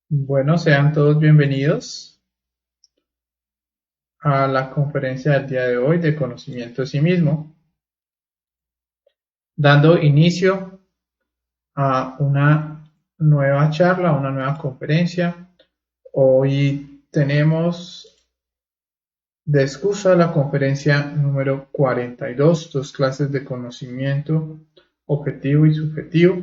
Bueno, sean todos bienvenidos a la conferencia del día de hoy de conocimiento de sí mismo, dando inicio a una nueva charla, a una nueva conferencia. Hoy tenemos de excusa la conferencia número 42, dos clases de conocimiento objetivo y subjetivo.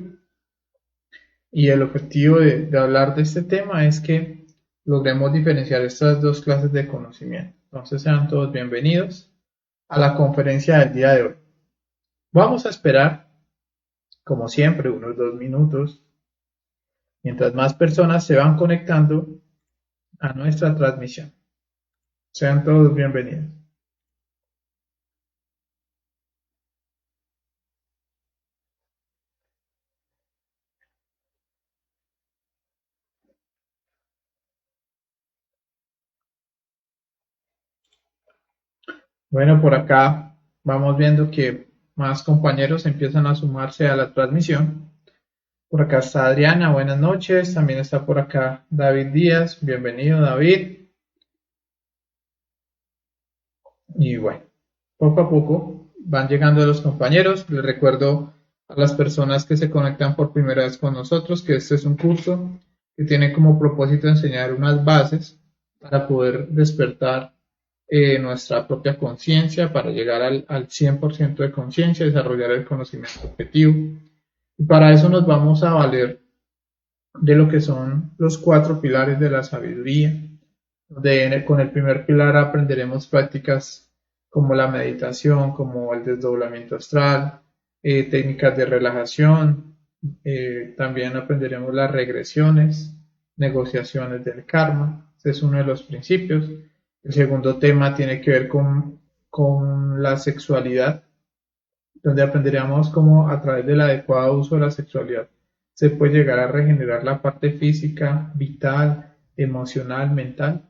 Y el objetivo de hablar de este tema es que logremos diferenciar estas dos clases de conocimiento. Entonces sean todos bienvenidos a la conferencia del día de hoy. Vamos a esperar, como siempre, unos 2 minutos, mientras más personas se van conectando a nuestra transmisión. Sean todos bienvenidos. Bueno, por acá vamos viendo que más compañeros empiezan a sumarse a la transmisión. Por acá está Adriana, buenas noches. También está por acá David Díaz, bienvenido David. Y bueno, poco a poco van llegando los compañeros. Les recuerdo a las personas que se conectan por primera vez con nosotros que este es un curso que tiene como propósito enseñar unas bases para poder despertar nuestra propia conciencia, para llegar al 100% de conciencia, desarrollar el conocimiento objetivo. Y para eso nos vamos a valer de lo que son los 4 pilares de la sabiduría. Con el primer pilar aprenderemos prácticas como la meditación, como el desdoblamiento astral, técnicas de relajación, también aprenderemos las regresiones, negociaciones del karma, ese es uno de los principios. El segundo tema tiene que ver con la sexualidad, donde aprenderemos cómo a través del adecuado uso de la sexualidad se puede llegar a regenerar la parte física, vital, emocional, mental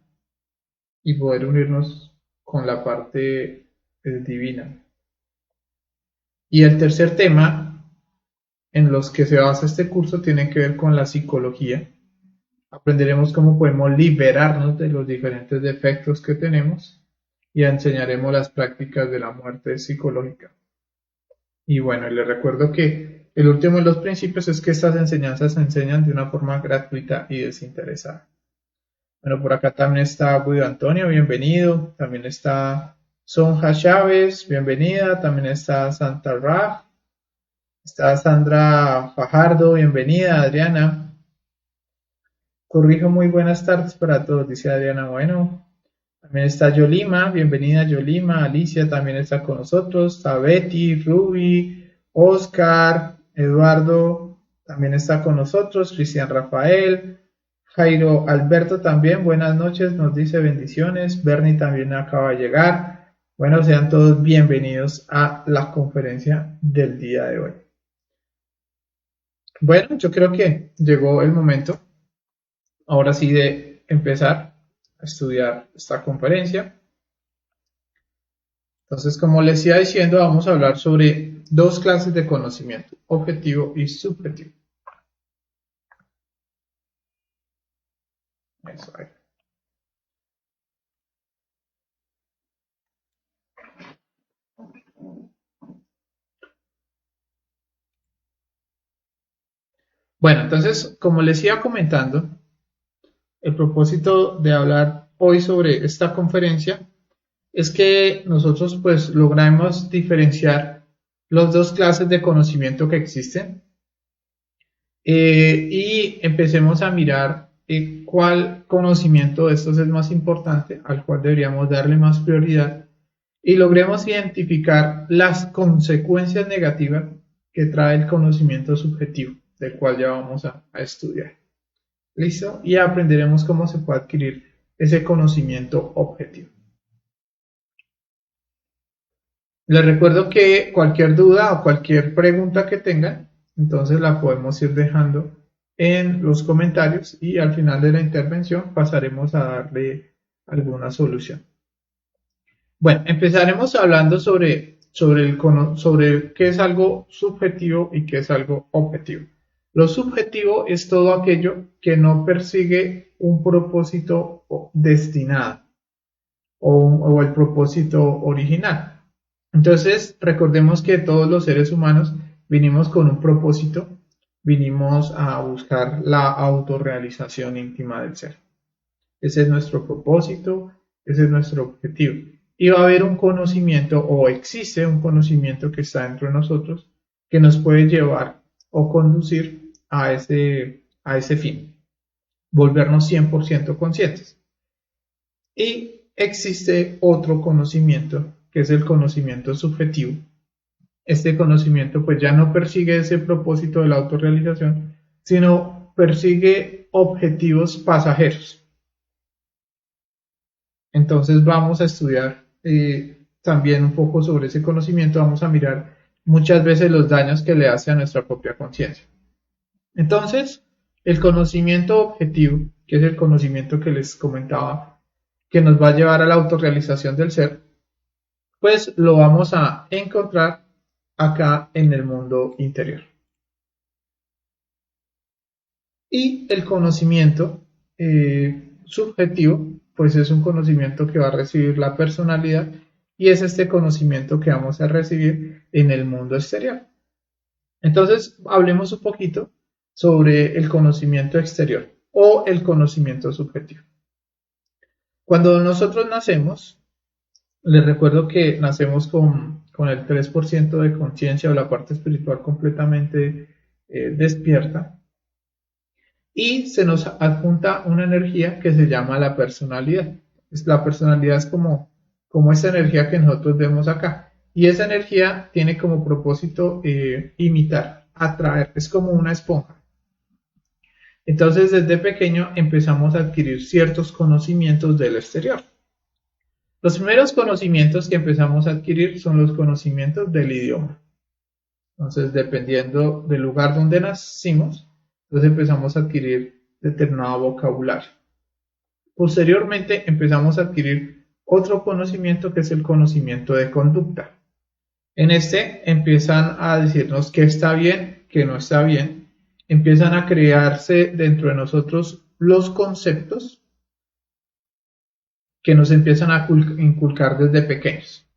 y poder unirnos con la parte divina. Y el tercer tema en los que se basa este curso tiene que ver con la psicología. Aprenderemos cómo podemos liberarnos de los diferentes defectos que tenemos y enseñaremos las prácticas de la muerte psicológica. Y bueno, les recuerdo que el último de los principios es que estas enseñanzas se enseñan de una forma gratuita y desinteresada. Bueno, por acá también está Guido Antonio, bienvenido. También está Sonja Chávez, bienvenida. También está Santa Raf. Está Sandra Fajardo, bienvenida. Adriana. Corrijo, muy buenas tardes para todos, dice Adriana. Bueno, también está Yolima, bienvenida Yolima. Alicia también está con nosotros. Está Betty, Ruby, Oscar, Eduardo también está con nosotros. Cristian Rafael. Jairo Alberto también, buenas noches, nos dice bendiciones. Bernie también acaba de llegar. Bueno, sean todos bienvenidos a la conferencia del día de hoy. Bueno, yo creo que llegó el momento, ahora sí, de empezar a estudiar esta conferencia. Entonces, como les iba diciendo, vamos a hablar sobre dos clases de conocimiento, objetivo y subjetivo. Eso ahí. Bueno, entonces, como les iba comentando, el propósito de hablar hoy sobre esta conferencia es que nosotros pues logramos diferenciar las dos clases de conocimiento que existen y empecemos a mirar cuál conocimiento de estos es más importante, al cual deberíamos darle más prioridad y logremos identificar las consecuencias negativas que trae el conocimiento subjetivo, del cual ya vamos a estudiar. ¿Listo? Y aprenderemos cómo se puede adquirir ese conocimiento objetivo. Les recuerdo que cualquier duda o cualquier pregunta que tengan, entonces la podemos ir dejando en los comentarios y al final de la intervención pasaremos a darle alguna solución. Bueno, empezaremos hablando sobre qué es algo subjetivo y qué es algo objetivo. Lo subjetivo es todo aquello que no persigue un propósito destinado o el propósito original. Entonces, recordemos que todos los seres humanos vinimos con un propósito, vinimos a buscar la autorrealización íntima del ser. Ese es nuestro propósito, ese es nuestro objetivo. Y va a haber un conocimiento o existe un conocimiento que está dentro de nosotros que nos puede llevar o conducir a ese fin, volvernos 100% conscientes. Y existe otro conocimiento que es el conocimiento subjetivo. Este conocimiento pues ya no persigue ese propósito de la autorrealización, sino persigue objetivos pasajeros. Entonces vamos a estudiar también un poco sobre ese conocimiento, vamos a mirar muchas veces los daños que le hace a nuestra propia conciencia. Entonces, el conocimiento objetivo, que es el conocimiento que les comentaba, que nos va a llevar a la autorrealización del ser, pues lo vamos a encontrar acá en el mundo interior. Y el conocimiento subjetivo, pues es un conocimiento que va a recibir la personalidad y es este conocimiento que vamos a recibir en el mundo exterior. Entonces, hablemos un poquito sobre el conocimiento exterior o el conocimiento subjetivo. Cuando nosotros nacemos, les recuerdo que nacemos con el 3% de conciencia o la parte espiritual completamente despierta y se nos adjunta una energía que se llama la personalidad. La personalidad es como esa energía que nosotros vemos acá. Y esa energía tiene como propósito imitar, atraer, es como una esponja. Entonces desde pequeño empezamos a adquirir ciertos conocimientos del exterior. Los primeros conocimientos que empezamos a adquirir son los conocimientos del idioma. Entonces, dependiendo del lugar donde nacimos, entonces empezamos a adquirir determinado vocabulario. Posteriormente empezamos a adquirir otro conocimiento que es el conocimiento de conducta. En este empiezan a decirnos qué está bien, qué no está bien. Empiezan a crearse dentro de nosotros los conceptos que nos empiezan a inculcar desde pequeños.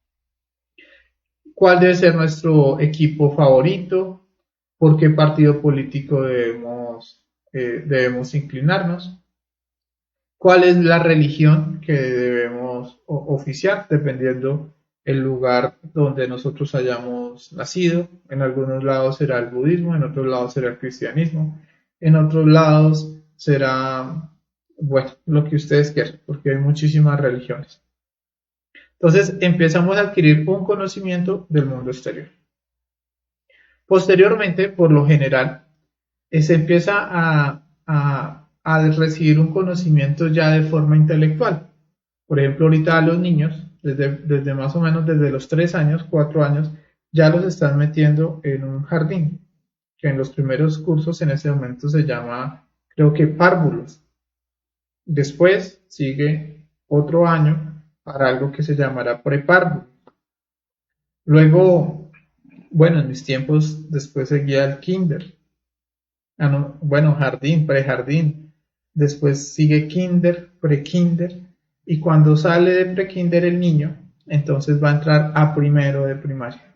¿Cuál debe ser nuestro equipo favorito? ¿Por qué partido político debemos inclinarnos? ¿Cuál es la religión que debemos oficiar dependiendo el lugar donde nosotros hayamos nacido? En algunos lados será el budismo, en otros lados será el cristianismo, en otros lados será, bueno, lo que ustedes quieran, porque hay muchísimas religiones. Entonces empezamos a adquirir un conocimiento del mundo exterior. Posteriormente, por lo general, se empieza a recibir un conocimiento ya de forma intelectual. Por ejemplo, ahorita a los niños, desde más o menos desde los 3 años, 4 años, ya los están metiendo en un jardín, que en los primeros cursos en ese momento se llama, creo que párvulos. Después sigue otro año para algo que se llamará prepárvulo. Luego, bueno, en mis tiempos después seguía el kinder. No, bueno, jardín, prejardín. Después sigue kinder, prekinder. Y cuando sale de prekinder el niño, entonces va a entrar a primero de primaria.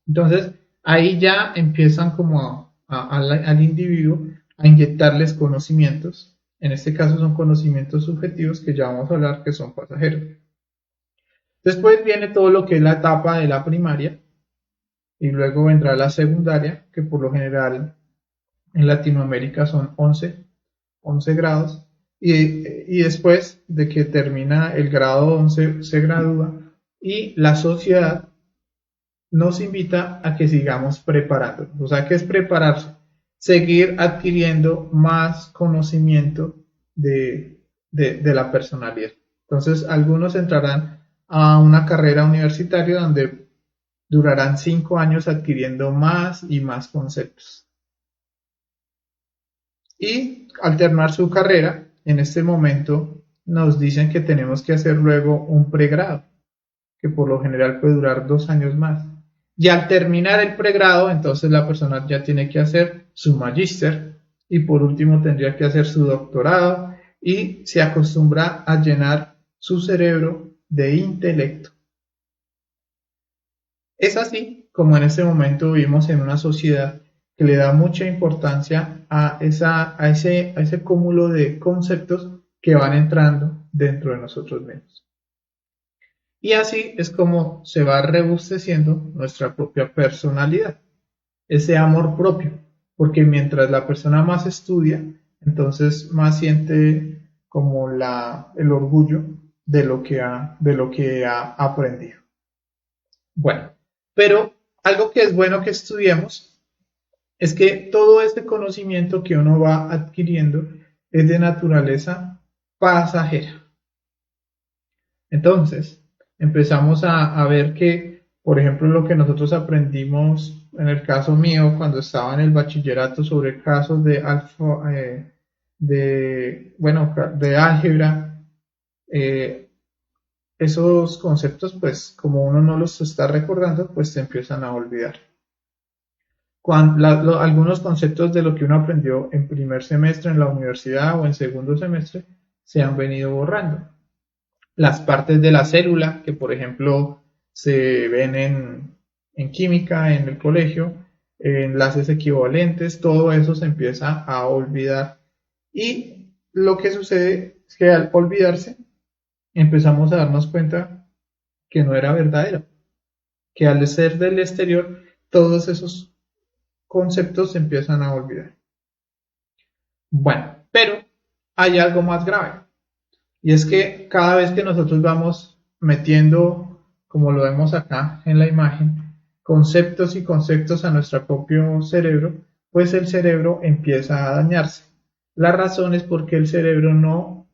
Entonces, ahí ya empiezan como al individuo a inyectarles conocimientos. En este caso son conocimientos subjetivos que ya vamos a hablar que son pasajeros. Después viene todo lo que es la etapa de la primaria y luego vendrá la secundaria, que por lo general en Latinoamérica son 11 grados, y después de que termina el grado 11 se gradúa y la sociedad nos invita a que sigamos preparándonos. O sea, ¿qué es prepararse? Seguir adquiriendo más conocimiento de la personalidad. Entonces, algunos entrarán a una carrera universitaria donde durarán 5 años adquiriendo más y más conceptos. y al terminar su carrera, en este momento nos dicen que tenemos que hacer luego un pregrado, que por lo general puede durar 2 años más. Y al terminar el pregrado, entonces la persona ya tiene que hacer su magíster y por último tendría que hacer su doctorado y se acostumbra a llenar su cerebro de intelecto. Es así como en este momento vivimos en una sociedad que le da mucha importancia a ese cúmulo de conceptos que van entrando dentro de nosotros mismos. Y así es como se va rebusteciendo nuestra propia personalidad, ese amor propio, porque mientras la persona más estudia, entonces más siente como el orgullo de lo que ha aprendido. Bueno, pero algo que es bueno que estudiemos es que todo este conocimiento que uno va adquiriendo es de naturaleza pasajera. Entonces, empezamos a ver que, por ejemplo, lo que nosotros aprendimos en el caso mío cuando estaba en el bachillerato sobre casos de de álgebra, eh, esos conceptos, pues como uno no los está recordando, pues se empiezan a olvidar. Algunos conceptos de lo que uno aprendió en primer semestre en la universidad o en segundo semestre se han venido borrando. Las partes de la célula que, por ejemplo, se ven en química, en el colegio, enlaces equivalentes, todo eso se empieza a olvidar. Y lo que sucede es que al olvidarse, empezamos a darnos cuenta que no era verdadero, que al ser del exterior, todos esos conceptos se empiezan a olvidar. Bueno, pero hay algo más grave, y es que cada vez que nosotros vamos metiendo, como lo vemos acá en la imagen, conceptos y conceptos a nuestro propio cerebro, pues el cerebro empieza a dañarse. La razón es porque el cerebro no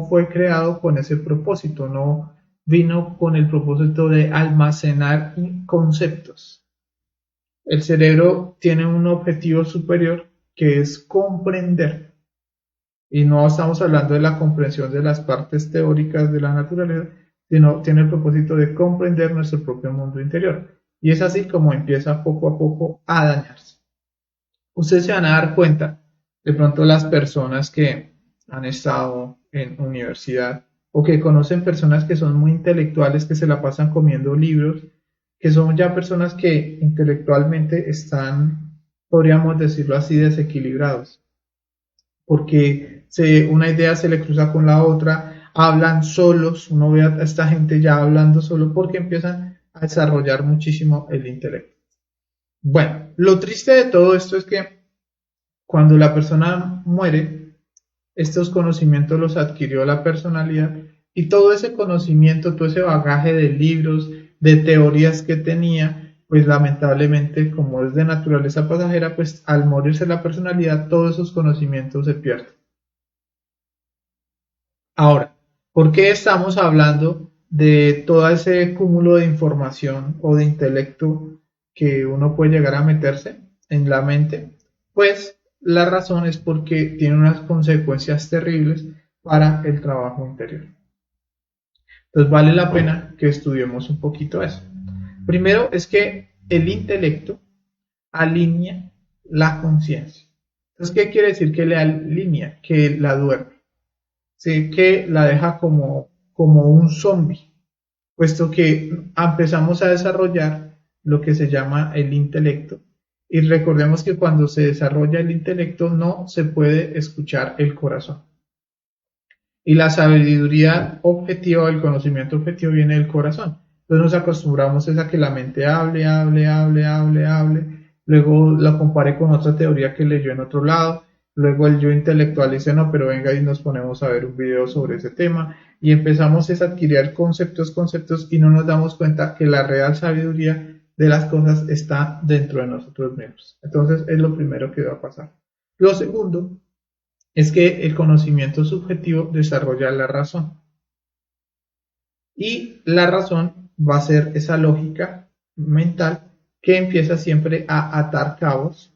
fue creado con ese propósito, no vino con el propósito de almacenar conceptos. El cerebro tiene un objetivo superior que es comprender. Y no estamos hablando de la comprensión de las partes teóricas de la naturaleza, sino tiene el propósito de comprender nuestro propio mundo interior. Y es así como empieza poco a poco a dañarse. Ustedes se van a dar cuenta, de pronto las personas que han estado en universidad o que conocen personas que son muy intelectuales, que se la pasan comiendo libros, que son ya personas que intelectualmente están, podríamos decirlo así, desequilibrados, porque una idea se le cruza con la otra, hablan solos, uno ve a esta gente ya hablando solo porque empiezan a desarrollar muchísimo el intelecto. Bueno, lo triste de todo esto es que cuando la persona muere, estos conocimientos los adquirió la personalidad y todo ese conocimiento, todo ese bagaje de libros, de teorías que tenía, pues lamentablemente, como es de naturaleza pasajera, pues al morirse la personalidad, todos esos conocimientos se pierden. Ahora, ¿por qué estamos hablando de todo ese cúmulo de información o de intelecto que uno puede llegar a meterse en la mente? Pues la razón es porque tiene unas consecuencias terribles para el trabajo interior. Entonces vale la pena que estudiemos un poquito eso. Primero es que el intelecto alinea la conciencia. Entonces, ¿qué quiere decir que le alinea? Que la duerme. ¿Sí? Que la deja como un zombie, puesto que empezamos a desarrollar lo que se llama el intelecto. Y recordemos que cuando se desarrolla el intelecto no se puede escuchar el corazón. Y la sabiduría objetiva, el conocimiento objetivo viene del corazón. Entonces nos acostumbramos a que la mente hable, hable, hable, hable, hable. Luego la compare con otra teoría que leyó en otro lado. Luego el yo intelectual dice, no, pero venga y nos ponemos a ver un video sobre ese tema. Y empezamos a adquirir conceptos y no nos damos cuenta que la real sabiduría de las cosas está dentro de nosotros mismos. Entonces es lo primero que va a pasar. Lo segundo es que el conocimiento subjetivo desarrolla la razón. Y la razón va a ser esa lógica mental que empieza siempre a atar cabos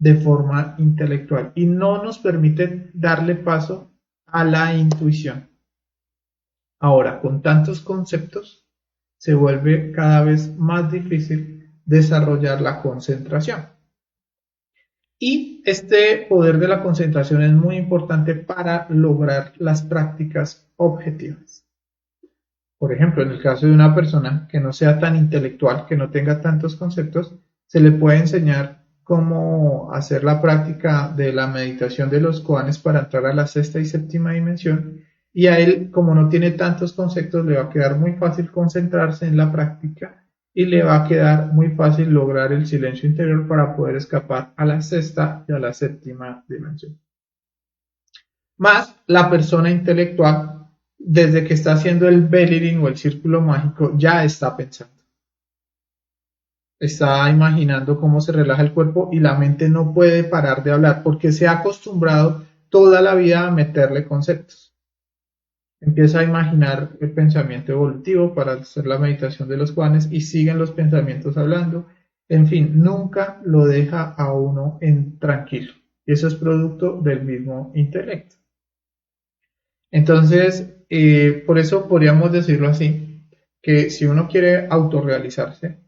de forma intelectual y no nos permite darle paso a la intuición. Ahora, con tantos conceptos, se vuelve cada vez más difícil desarrollar la concentración. Y este poder de la concentración es muy importante para lograr las prácticas objetivas. Por ejemplo, en el caso de una persona que no sea tan intelectual, que no tenga tantos conceptos, se le puede enseñar cómo hacer la práctica de la meditación de los koanes para entrar a la sexta y séptima dimensión. Y a él, como no tiene tantos conceptos, le va a quedar muy fácil concentrarse en la práctica y le va a quedar muy fácil lograr el silencio interior para poder escapar a la sexta y a la séptima dimensión. Más la persona intelectual, desde que está haciendo el Bell-Ring o el círculo mágico, ya está pensando. Está imaginando cómo se relaja el cuerpo y la mente no puede parar de hablar porque se ha acostumbrado toda la vida a meterle conceptos. Empieza a imaginar el pensamiento evolutivo para hacer la meditación de los koanes y siguen los pensamientos hablando. En fin, nunca lo deja a uno en tranquilo. Y eso es producto del mismo intelecto. Entonces, por eso podríamos decirlo así, que si uno quiere autorrealizarse,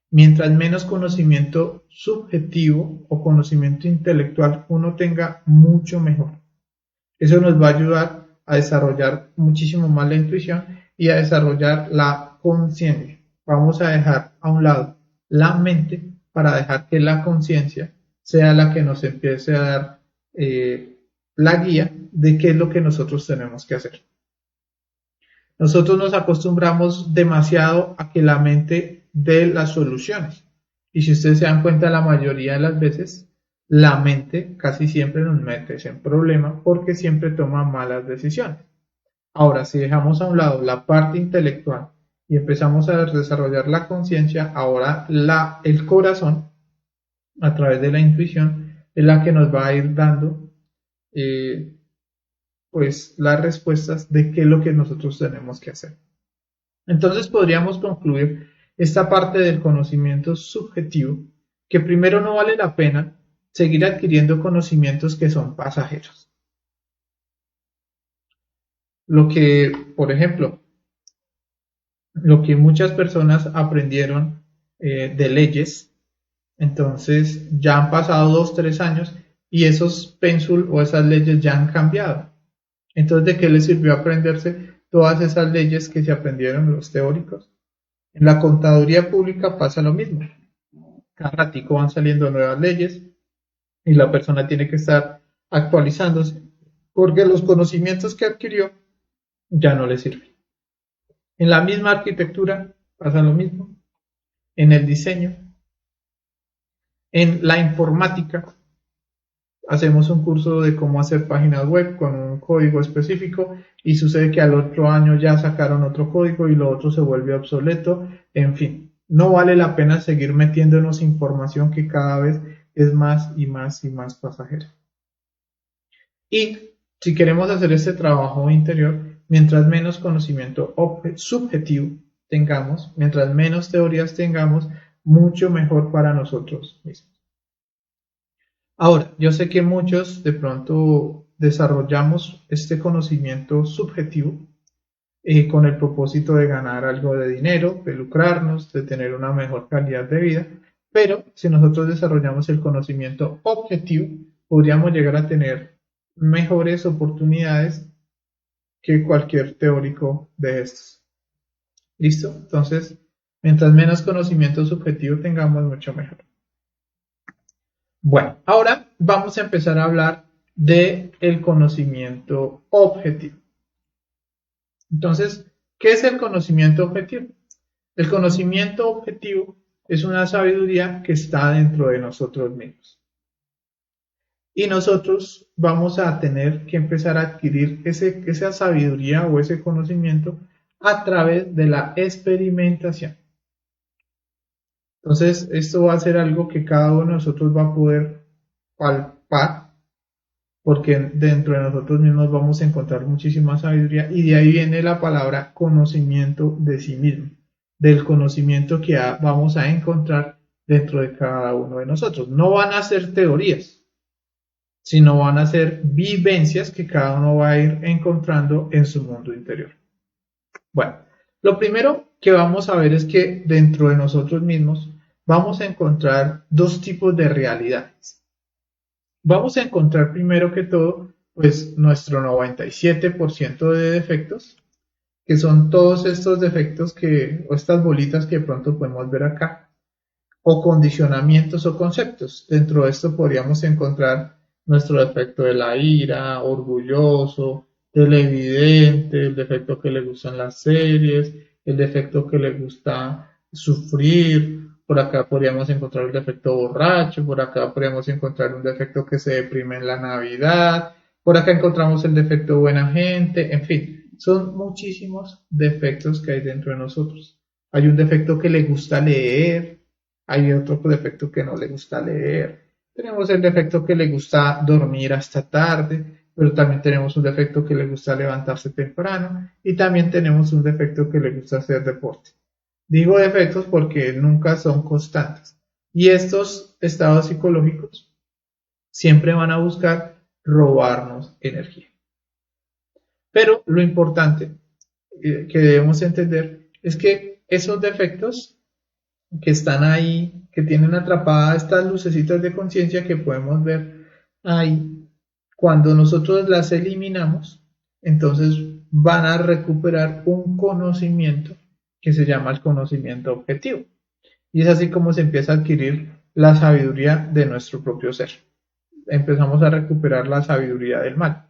mientras menos conocimiento subjetivo o conocimiento intelectual uno tenga, mucho mejor. Eso nos va a ayudar a desarrollar muchísimo más la intuición y a desarrollar la conciencia. Vamos a dejar a un lado la mente para dejar que la conciencia sea la que nos empiece a dar la guía de qué es lo que nosotros tenemos que hacer. Nosotros nos acostumbramos demasiado a que la mente dé las soluciones. Y si ustedes se dan cuenta, la mayoría de las veces, la mente casi siempre nos mete en problemas porque siempre toma malas decisiones. Ahora, si dejamos a un lado la parte intelectual y empezamos a desarrollar la conciencia, ahora el corazón, a través de la intuición, es la que nos va a ir dando pues las respuestas de qué es lo que nosotros tenemos que hacer. Entonces podríamos concluir esta parte del conocimiento subjetivo, que primero no vale la pena seguir adquiriendo conocimientos que son pasajeros. Lo que, por ejemplo, lo que muchas personas aprendieron de leyes, entonces ya han pasado 2, 3 años y esos pénsul o esas leyes ya han cambiado. Entonces, ¿de qué les sirvió aprenderse todas esas leyes que se aprendieron los teóricos? En la contaduría pública pasa lo mismo. Cada ratico van saliendo nuevas leyes y la persona tiene que estar actualizándose porque los conocimientos que adquirió ya no le sirven. En la misma arquitectura pasa lo mismo. En el diseño, en la informática, hacemos un curso de cómo hacer páginas web con un código específico y sucede que al otro año ya sacaron otro código y lo otro se vuelve obsoleto. En fin, no vale la pena seguir metiéndonos información que cada vez es más y más y más pasajera. Y si queremos hacer este trabajo interior, mientras menos conocimiento subjetivo tengamos, mientras menos teorías tengamos, mucho mejor para nosotros mismos. Ahora, yo sé que muchos de pronto desarrollamos este conocimiento subjetivo con el propósito de ganar algo de dinero, de lucrarnos, de tener una mejor calidad de vida, pero si nosotros desarrollamos el conocimiento objetivo, podríamos llegar a tener mejores oportunidades que cualquier teórico de estos. ¿Listo? Entonces, mientras menos conocimiento subjetivo tengamos, mucho mejor. Bueno, ahora vamos a empezar a hablar del conocimiento objetivo. Entonces, ¿qué es el conocimiento objetivo? El conocimiento objetivo es una sabiduría que está dentro de nosotros mismos. Y nosotros vamos a tener que empezar a adquirir esa sabiduría o ese conocimiento a través de la experimentación. Entonces, esto va a ser algo que cada uno de nosotros va a poder palpar, porque dentro de nosotros mismos vamos a encontrar muchísima sabiduría y de ahí viene la palabra conocimiento de sí mismo, del conocimiento que vamos a encontrar dentro de cada uno de nosotros. No van a ser teorías, sino van a ser vivencias que cada uno va a ir encontrando en su mundo interior. Bueno, lo primero que vamos a ver es que dentro de nosotros mismos vamos a encontrar dos tipos de realidades. Vamos a encontrar primero que todo, pues nuestro 97% de defectos, que son todos estos defectos o estas bolitas que de pronto podemos ver acá, o condicionamientos o conceptos. Dentro de esto podríamos encontrar nuestro defecto de la ira, orgulloso, televidente, el defecto que le gustan las series, el defecto que le gusta sufrir. Por acá podríamos encontrar el defecto borracho, por acá podríamos encontrar un defecto que se deprime en la Navidad, por acá encontramos el defecto buena gente, en fin, son muchísimos defectos que hay dentro de nosotros. Hay un defecto que le gusta leer, hay otro defecto que no le gusta leer, tenemos el defecto que le gusta dormir hasta tarde, pero también tenemos un defecto que le gusta levantarse temprano y también tenemos un defecto que le gusta hacer deporte. Digo defectos porque nunca son constantes y estos estados psicológicos siempre van a buscar robarnos energía. Pero lo importante que debemos entender es que esos defectos que están ahí, que tienen atrapadas estas lucecitas de conciencia que podemos ver ahí, cuando nosotros las eliminamos, entonces van a recuperar un conocimiento que se llama el conocimiento objetivo. Y es así como se empieza a adquirir la sabiduría de nuestro propio ser. Empezamos a recuperar la sabiduría del mal.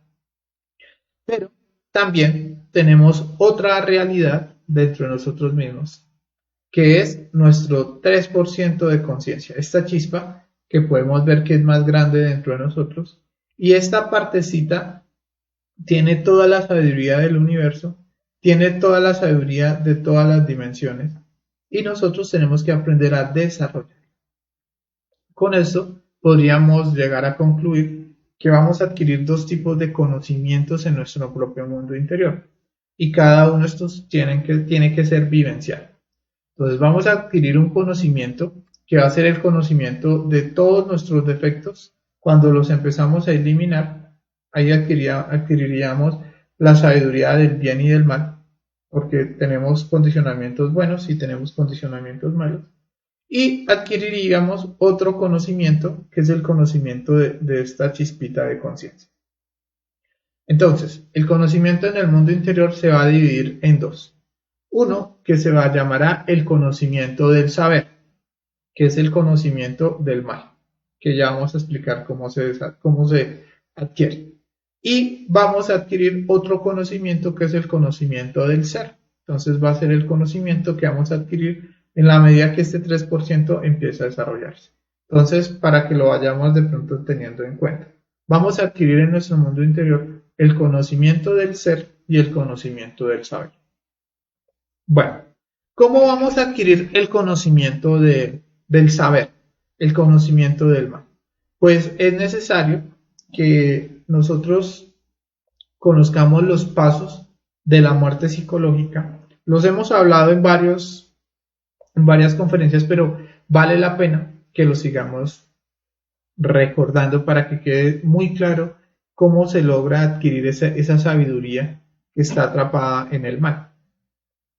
Pero también tenemos otra realidad dentro de nosotros mismos, que es nuestro 3% de conciencia, esta chispa que podemos ver que es más grande dentro de nosotros, y esta partecita tiene toda la sabiduría del universo, tiene toda la sabiduría de todas las dimensiones, y nosotros tenemos que aprender a desarrollar. Con eso podríamos llegar a concluir que vamos a adquirir dos tipos de conocimientos en nuestro propio mundo interior, y cada uno de estos tiene que ser vivencial. Entonces vamos a adquirir un conocimiento que va a ser el conocimiento de todos nuestros defectos. Cuando los empezamos a eliminar, ahí adquiriríamos la sabiduría del bien y del mal, porque tenemos condicionamientos buenos y tenemos condicionamientos malos. Y adquiriríamos otro conocimiento, que es el conocimiento de esta chispita de conciencia. Entonces, el conocimiento en el mundo interior se va a dividir en dos. Uno que se llamará el conocimiento del saber, que es el conocimiento del mal, que ya vamos a explicar cómo se adquiere. Y vamos a adquirir otro conocimiento que es el conocimiento del ser. Entonces va a ser el conocimiento que vamos a adquirir en la medida que este 3% empieza a desarrollarse. Entonces, para que lo vayamos de pronto teniendo en cuenta, vamos a adquirir en nuestro mundo interior el conocimiento del ser y el conocimiento del saber. Bueno, ¿cómo vamos a adquirir el conocimiento del saber, el conocimiento del mal? Pues es necesario que nosotros conozcamos los pasos de la muerte psicológica. Los hemos hablado en varias conferencias, pero vale la pena que los sigamos recordando para que quede muy claro cómo se logra adquirir esa sabiduría que está atrapada en el mal.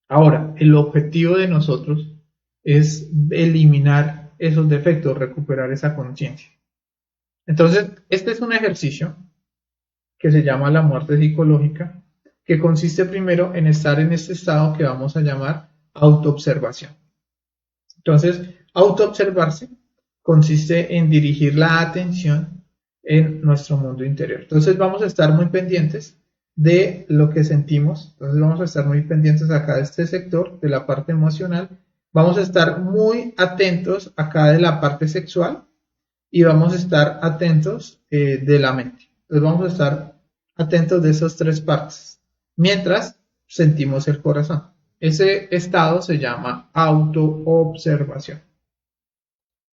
Ahora, el objetivo de nosotros es eliminar esos defectos, recuperar esa conciencia. Entonces, este es un ejercicio que se llama la muerte psicológica, que consiste primero en estar en este estado que vamos a llamar autoobservación. Entonces, autoobservarse consiste en dirigir la atención en nuestro mundo interior. Entonces, vamos a estar muy pendientes de lo que sentimos. Entonces vamos a estar muy pendientes acá de este sector, de la parte emocional. Vamos a estar muy atentos acá de la parte sexual y vamos a estar atentos de la mente. Entonces vamos a estar atentos de esas tres partes mientras sentimos el corazón. Ese estado se llama autoobservación.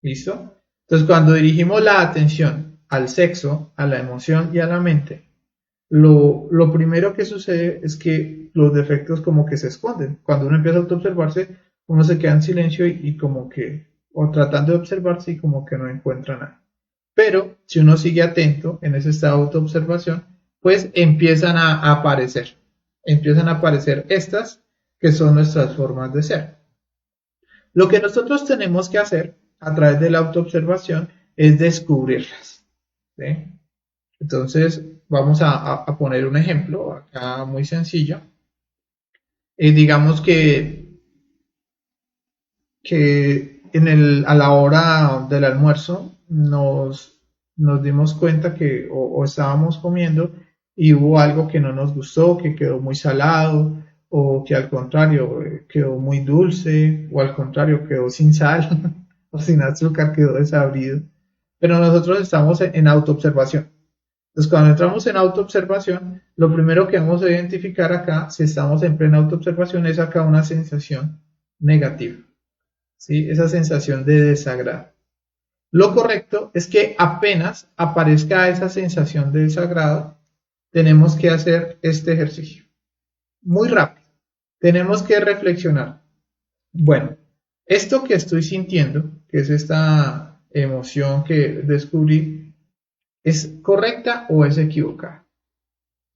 ¿Listo? Entonces cuando dirigimos la atención al sexo, a la emoción y a la mente, lo primero que sucede es que los defectos como que se esconden. Cuando uno empieza a autoobservarse, uno se queda en silencio y como que o tratando de observarse y como que no encuentra nada. Pero si uno sigue atento en ese estado de autoobservación, pues empiezan a aparecer estas que son nuestras formas de ser. Lo que nosotros tenemos que hacer a través de la autoobservación es descubrirlas. ¿Sí? Entonces, vamos a poner un ejemplo acá muy sencillo. Digamos que a la hora del almuerzo nos dimos cuenta que o estábamos comiendo y hubo algo que no nos gustó, que quedó muy salado, o que al contrario quedó muy dulce, o al contrario quedó sin sal o sin azúcar, quedó desabrido. Pero nosotros estamos en autoobservación. Entonces, cuando entramos en autoobservación, lo primero que vamos a identificar acá, si estamos en plena autoobservación, es acá una sensación negativa. ¿Sí? Esa sensación de desagrado. Lo correcto es que apenas aparezca esa sensación de desagrado, tenemos que hacer este ejercicio. Muy rápido. Tenemos que reflexionar. Bueno, esto que estoy sintiendo, que es esta emoción que descubrí, ¿es correcta o es equivocada?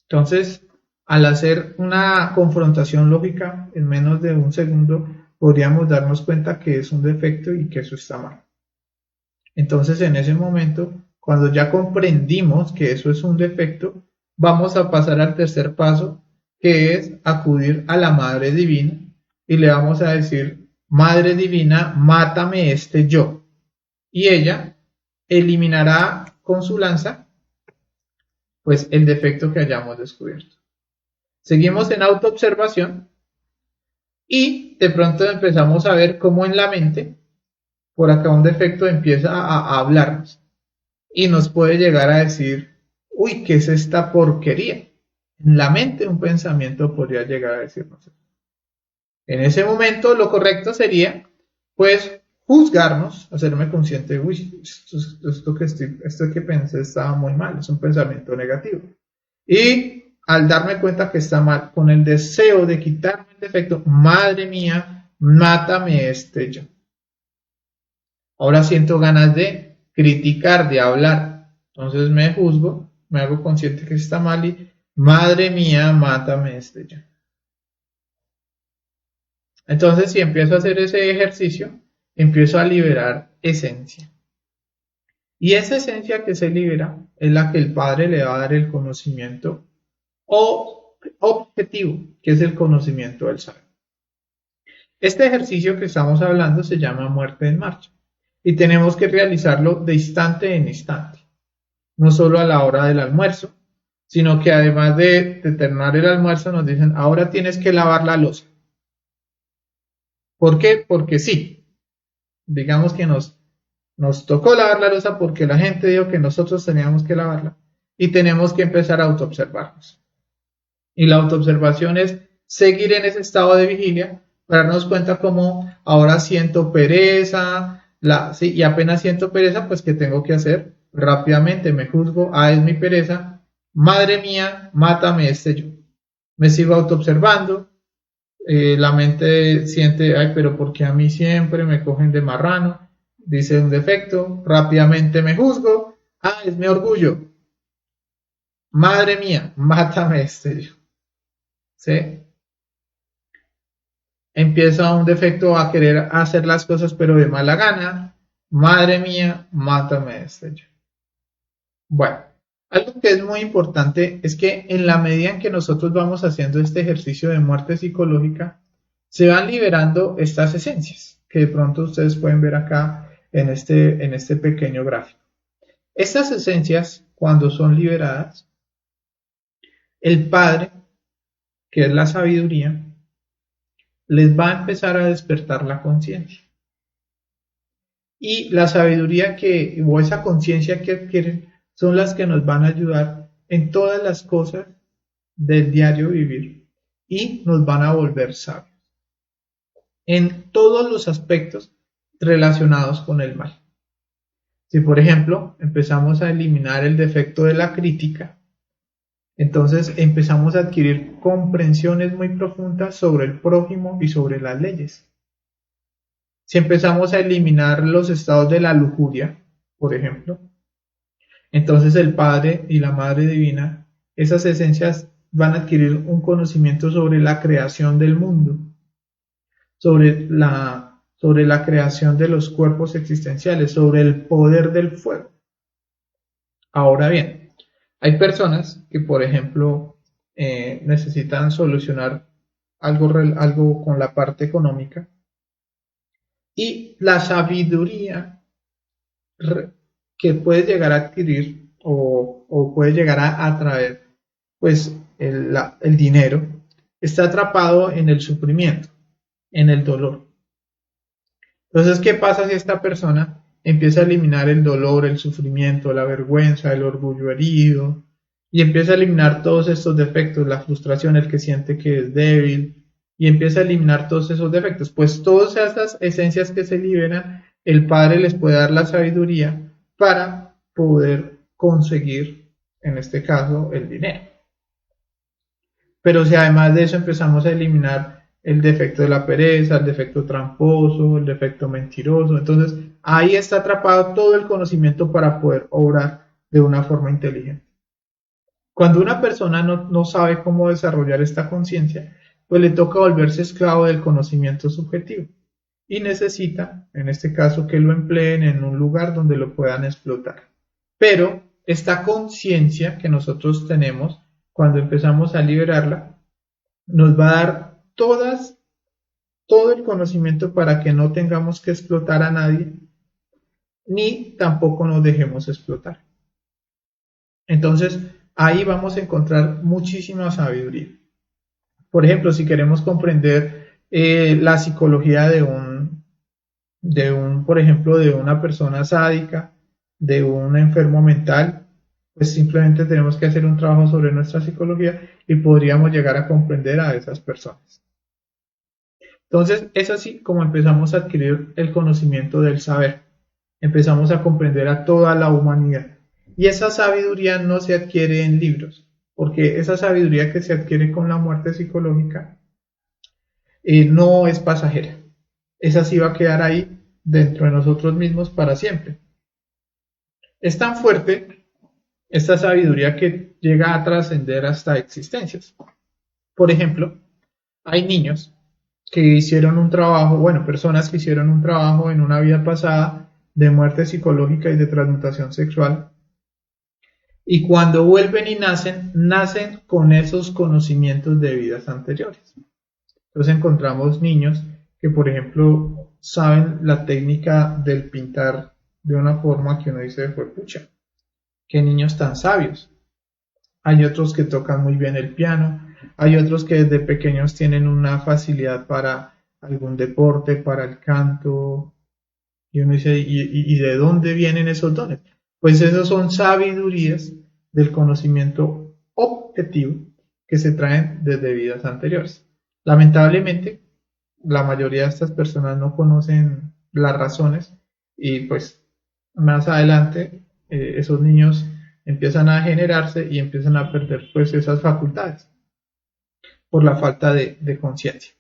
Entonces, al hacer una confrontación lógica en menos de un segundo, podríamos darnos cuenta que es un defecto y que eso está mal. Entonces, en ese momento, cuando ya comprendimos que eso es un defecto, vamos a pasar al tercer paso, que es acudir a la Madre Divina y le vamos a decir, Madre Divina, mátame este yo. Y ella eliminará con su lanza, pues, el defecto que hayamos descubierto. Seguimos en autoobservación y de pronto empezamos a ver cómo en la mente, por acá un defecto empieza a hablarnos y nos puede llegar a decir, uy, ¿qué es esta porquería? En la mente un pensamiento podría llegar a decirnos eso. En ese momento lo correcto sería, pues, juzgarnos, hacerme consciente, uy, esto que pensé estaba muy mal, es un pensamiento negativo. Y al darme cuenta que está mal, con el deseo de quitarme el defecto, madre mía, mátame este yo. Ahora siento ganas de criticar, de hablar. Entonces me juzgo, me hago consciente que está mal y, madre mía, mátame este yo. Entonces, si empiezo a hacer ese ejercicio, empiezo a liberar esencia. Y esa esencia que se libera es la que el Padre le va a dar el conocimiento o objetivo, que es el conocimiento del saber. Este ejercicio que estamos hablando se llama muerte en marcha y tenemos que realizarlo de instante en instante, no solo a la hora del almuerzo, sino que además de terminar el almuerzo nos dicen, ahora tienes que lavar la loza. ¿Por qué? Porque sí, digamos que nos tocó lavar la loza porque la gente dijo que nosotros teníamos que lavarla y tenemos que empezar a autoobservarnos. Y la autoobservación es seguir en ese estado de vigilia para darnos cuenta cómo ahora siento pereza, sí, y apenas siento pereza, pues ¿qué tengo que hacer? Rápidamente me juzgo, es mi pereza, madre mía, mátame este yo. Me sigo autoobservando, la mente siente, ay, pero ¿por qué a mí siempre me cogen de marrano? Dice un defecto, rápidamente me juzgo, es mi orgullo, madre mía, mátame este yo. ¿Sí? Empieza un defecto a querer hacer las cosas pero de mala gana, madre mía, mátame este yo. Bueno, algo que es muy importante es que en la medida en que nosotros vamos haciendo este ejercicio de muerte psicológica, se van liberando estas esencias que de pronto ustedes pueden ver acá en este pequeño gráfico. Estas esencias, cuando son liberadas, el Padre, que es la sabiduría, les va a empezar a despertar la conciencia. Y la sabiduría o esa conciencia que adquieren son las que nos van a ayudar en todas las cosas del diario vivir y nos van a volver sabios en todos los aspectos relacionados con el mal. Si por ejemplo empezamos a eliminar el defecto de la crítica, entonces empezamos a adquirir comprensiones muy profundas sobre el prójimo y sobre las leyes. Si empezamos a eliminar los estados de la lujuria, por ejemplo, entonces el Padre y la Madre Divina, esas esencias van a adquirir un conocimiento sobre la creación del mundo, sobre la creación de los cuerpos existenciales, sobre el poder del fuego. Ahora bien, hay personas que, por ejemplo, necesitan solucionar algo con la parte económica y la sabiduría que puede llegar a adquirir o puede llegar a atraer pues el dinero está atrapado en el sufrimiento, en el dolor. Entonces, ¿qué pasa si esta persona empieza a eliminar el dolor, el sufrimiento, la vergüenza, el orgullo herido y empieza a eliminar todos estos defectos, la frustración, el que siente que es débil y empieza a eliminar todos esos defectos? Pues todas esas esencias que se liberan, el Padre les puede dar la sabiduría para poder conseguir, en este caso, el dinero. Pero si además de eso empezamos a eliminar el defecto de la pereza, el defecto tramposo, el defecto mentiroso, entonces ahí está atrapado todo el conocimiento para poder obrar de una forma inteligente. Cuando una persona no sabe cómo desarrollar esta conciencia, pues le toca volverse esclavo del conocimiento subjetivo y necesita, en este caso, que lo empleen en un lugar donde lo puedan explotar. Pero esta conciencia que nosotros tenemos, cuando empezamos a liberarla, nos va a dar todo el conocimiento para que no tengamos que explotar a nadie, ni tampoco nos dejemos explotar. Entonces, ahí vamos a encontrar muchísima sabiduría. Por ejemplo, si queremos comprender la psicología por ejemplo, de una persona sádica, de un enfermo mental, pues simplemente tenemos que hacer un trabajo sobre nuestra psicología y podríamos llegar a comprender a esas personas. Entonces, es así como empezamos a adquirir el conocimiento del saber. Empezamos a comprender a toda la humanidad. Y esa sabiduría no se adquiere en libros, porque esa sabiduría que se adquiere con la muerte psicológica no es pasajera. Esa sí va a quedar ahí dentro de nosotros mismos para siempre. Es tan fuerte esta sabiduría que llega a trascender hasta existencias. Por ejemplo, hay niños que hicieron un trabajo, bueno, personas que hicieron un trabajo en una vida pasada de muerte psicológica y de transmutación sexual, y cuando vuelven y nacen con esos conocimientos de vidas anteriores. Entonces encontramos niños que, por ejemplo, saben la técnica del pintar de una forma que uno dice, fue pucha, qué niños tan sabios. Hay otros que tocan muy bien el piano, hay otros que desde pequeños tienen una facilidad para algún deporte, para el canto, y uno dice, ¿y de dónde vienen esos dones? Pues esos son sabidurías del conocimiento objetivo que se traen desde vidas anteriores. Lamentablemente, la mayoría de estas personas no conocen las razones y pues más adelante esos niños empiezan a generarse y empiezan a perder pues esas facultades por la falta de conciencia.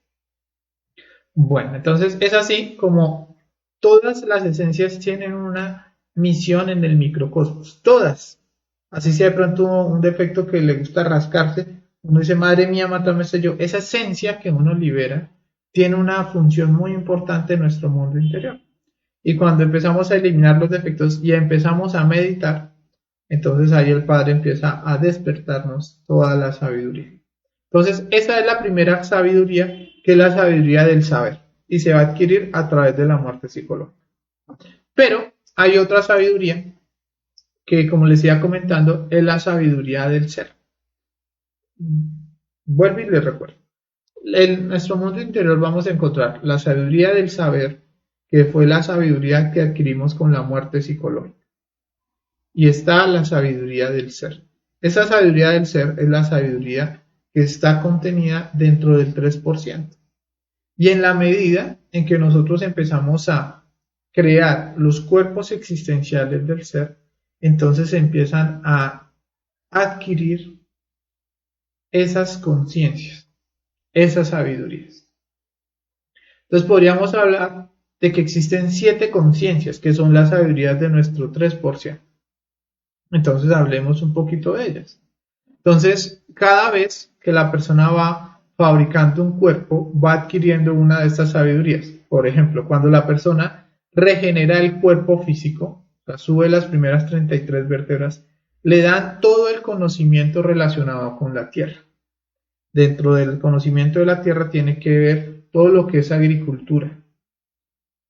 Bueno, entonces es así como todas las esencias tienen una misión en el microcosmos, todas. Así sea de pronto un defecto que le gusta rascarse, uno dice, madre mía, mátame ese yo. Esa esencia que uno libera tiene una función muy importante en nuestro mundo interior. Y cuando empezamos a eliminar los defectos y empezamos a meditar, entonces ahí el Padre empieza a despertarnos toda la sabiduría. Entonces, esa es la primera sabiduría, que es la sabiduría del saber, y se va a adquirir a través de la muerte psicológica. Pero hay otra sabiduría que, como les iba comentando, es la sabiduría del ser. Vuelvo y les recuerdo. En nuestro mundo interior vamos a encontrar la sabiduría del saber, que fue la sabiduría que adquirimos con la muerte psicológica. Y está la sabiduría del ser. Esa sabiduría del ser es la sabiduría que está contenida dentro del 3%. Y en la medida en que nosotros empezamos a crear los cuerpos existenciales del ser, entonces se empiezan a adquirir esas conciencias, esas sabidurías. Entonces podríamos hablar de que existen 7 conciencias, que son las sabidurías de nuestro 3%. Entonces hablemos un poquito de ellas. Entonces, cada vez que la persona va fabricando un cuerpo, va adquiriendo una de estas sabidurías. Por ejemplo, cuando la persona regenera el cuerpo físico, o sea, sube las primeras 33 vértebras, le dan todo el conocimiento relacionado con la tierra. Dentro del conocimiento de la tierra tiene que ver todo lo que es agricultura,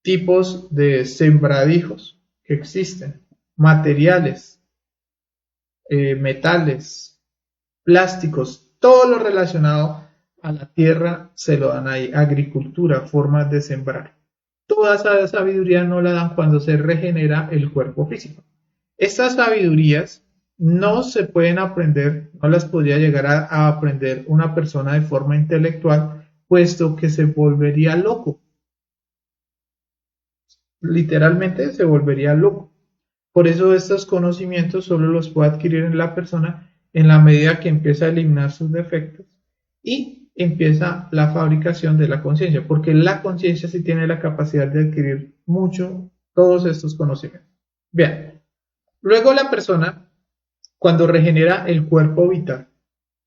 tipos de sembradijos que existen, materiales, metales, plásticos, todo lo relacionado a la tierra se lo dan ahí, agricultura, formas de sembrar. Toda esa sabiduría no la dan cuando se regenera el cuerpo físico. Estas sabidurías no se pueden aprender, no las podría llegar a aprender una persona de forma intelectual, puesto que se volvería loco. Literalmente se volvería loco. Por eso estos conocimientos solo los puede adquirir en la persona en la medida que empieza a eliminar sus defectos y empieza la fabricación de la conciencia, porque la conciencia sí tiene la capacidad de adquirir todos estos conocimientos. Bien, luego la persona, cuando regenera el cuerpo vital,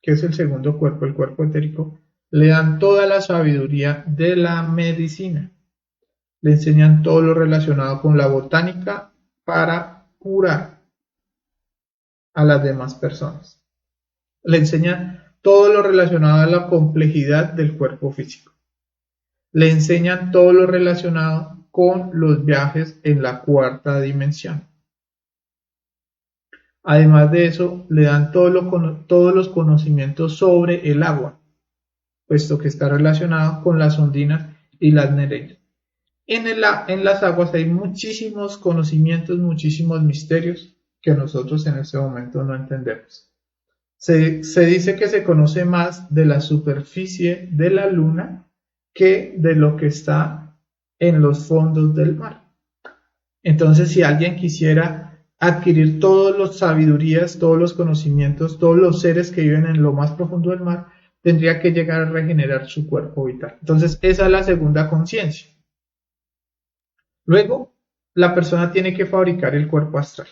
que es el segundo cuerpo, el cuerpo etérico, le dan toda la sabiduría de la medicina. Le enseñan todo lo relacionado con la botánica para curar a las demás personas. Le enseñan todo lo relacionado a la complejidad del cuerpo físico. Le enseñan todo lo relacionado con los viajes en la cuarta dimensión. Además de eso, le dan todos los conocimientos sobre el agua, puesto que está relacionado con las ondinas y las nereidas. En las aguas hay muchísimos conocimientos, muchísimos misterios que nosotros en este momento no entendemos. Se dice que se conoce más de la superficie de la luna que de lo que está en los fondos del mar. Entonces, si alguien quisiera adquirir todas las sabidurías, todos los conocimientos, todos los seres que viven en lo más profundo del mar, tendría que llegar a regenerar su cuerpo vital. Entonces, esa es la segunda conciencia. Luego, la persona tiene que fabricar el cuerpo astral.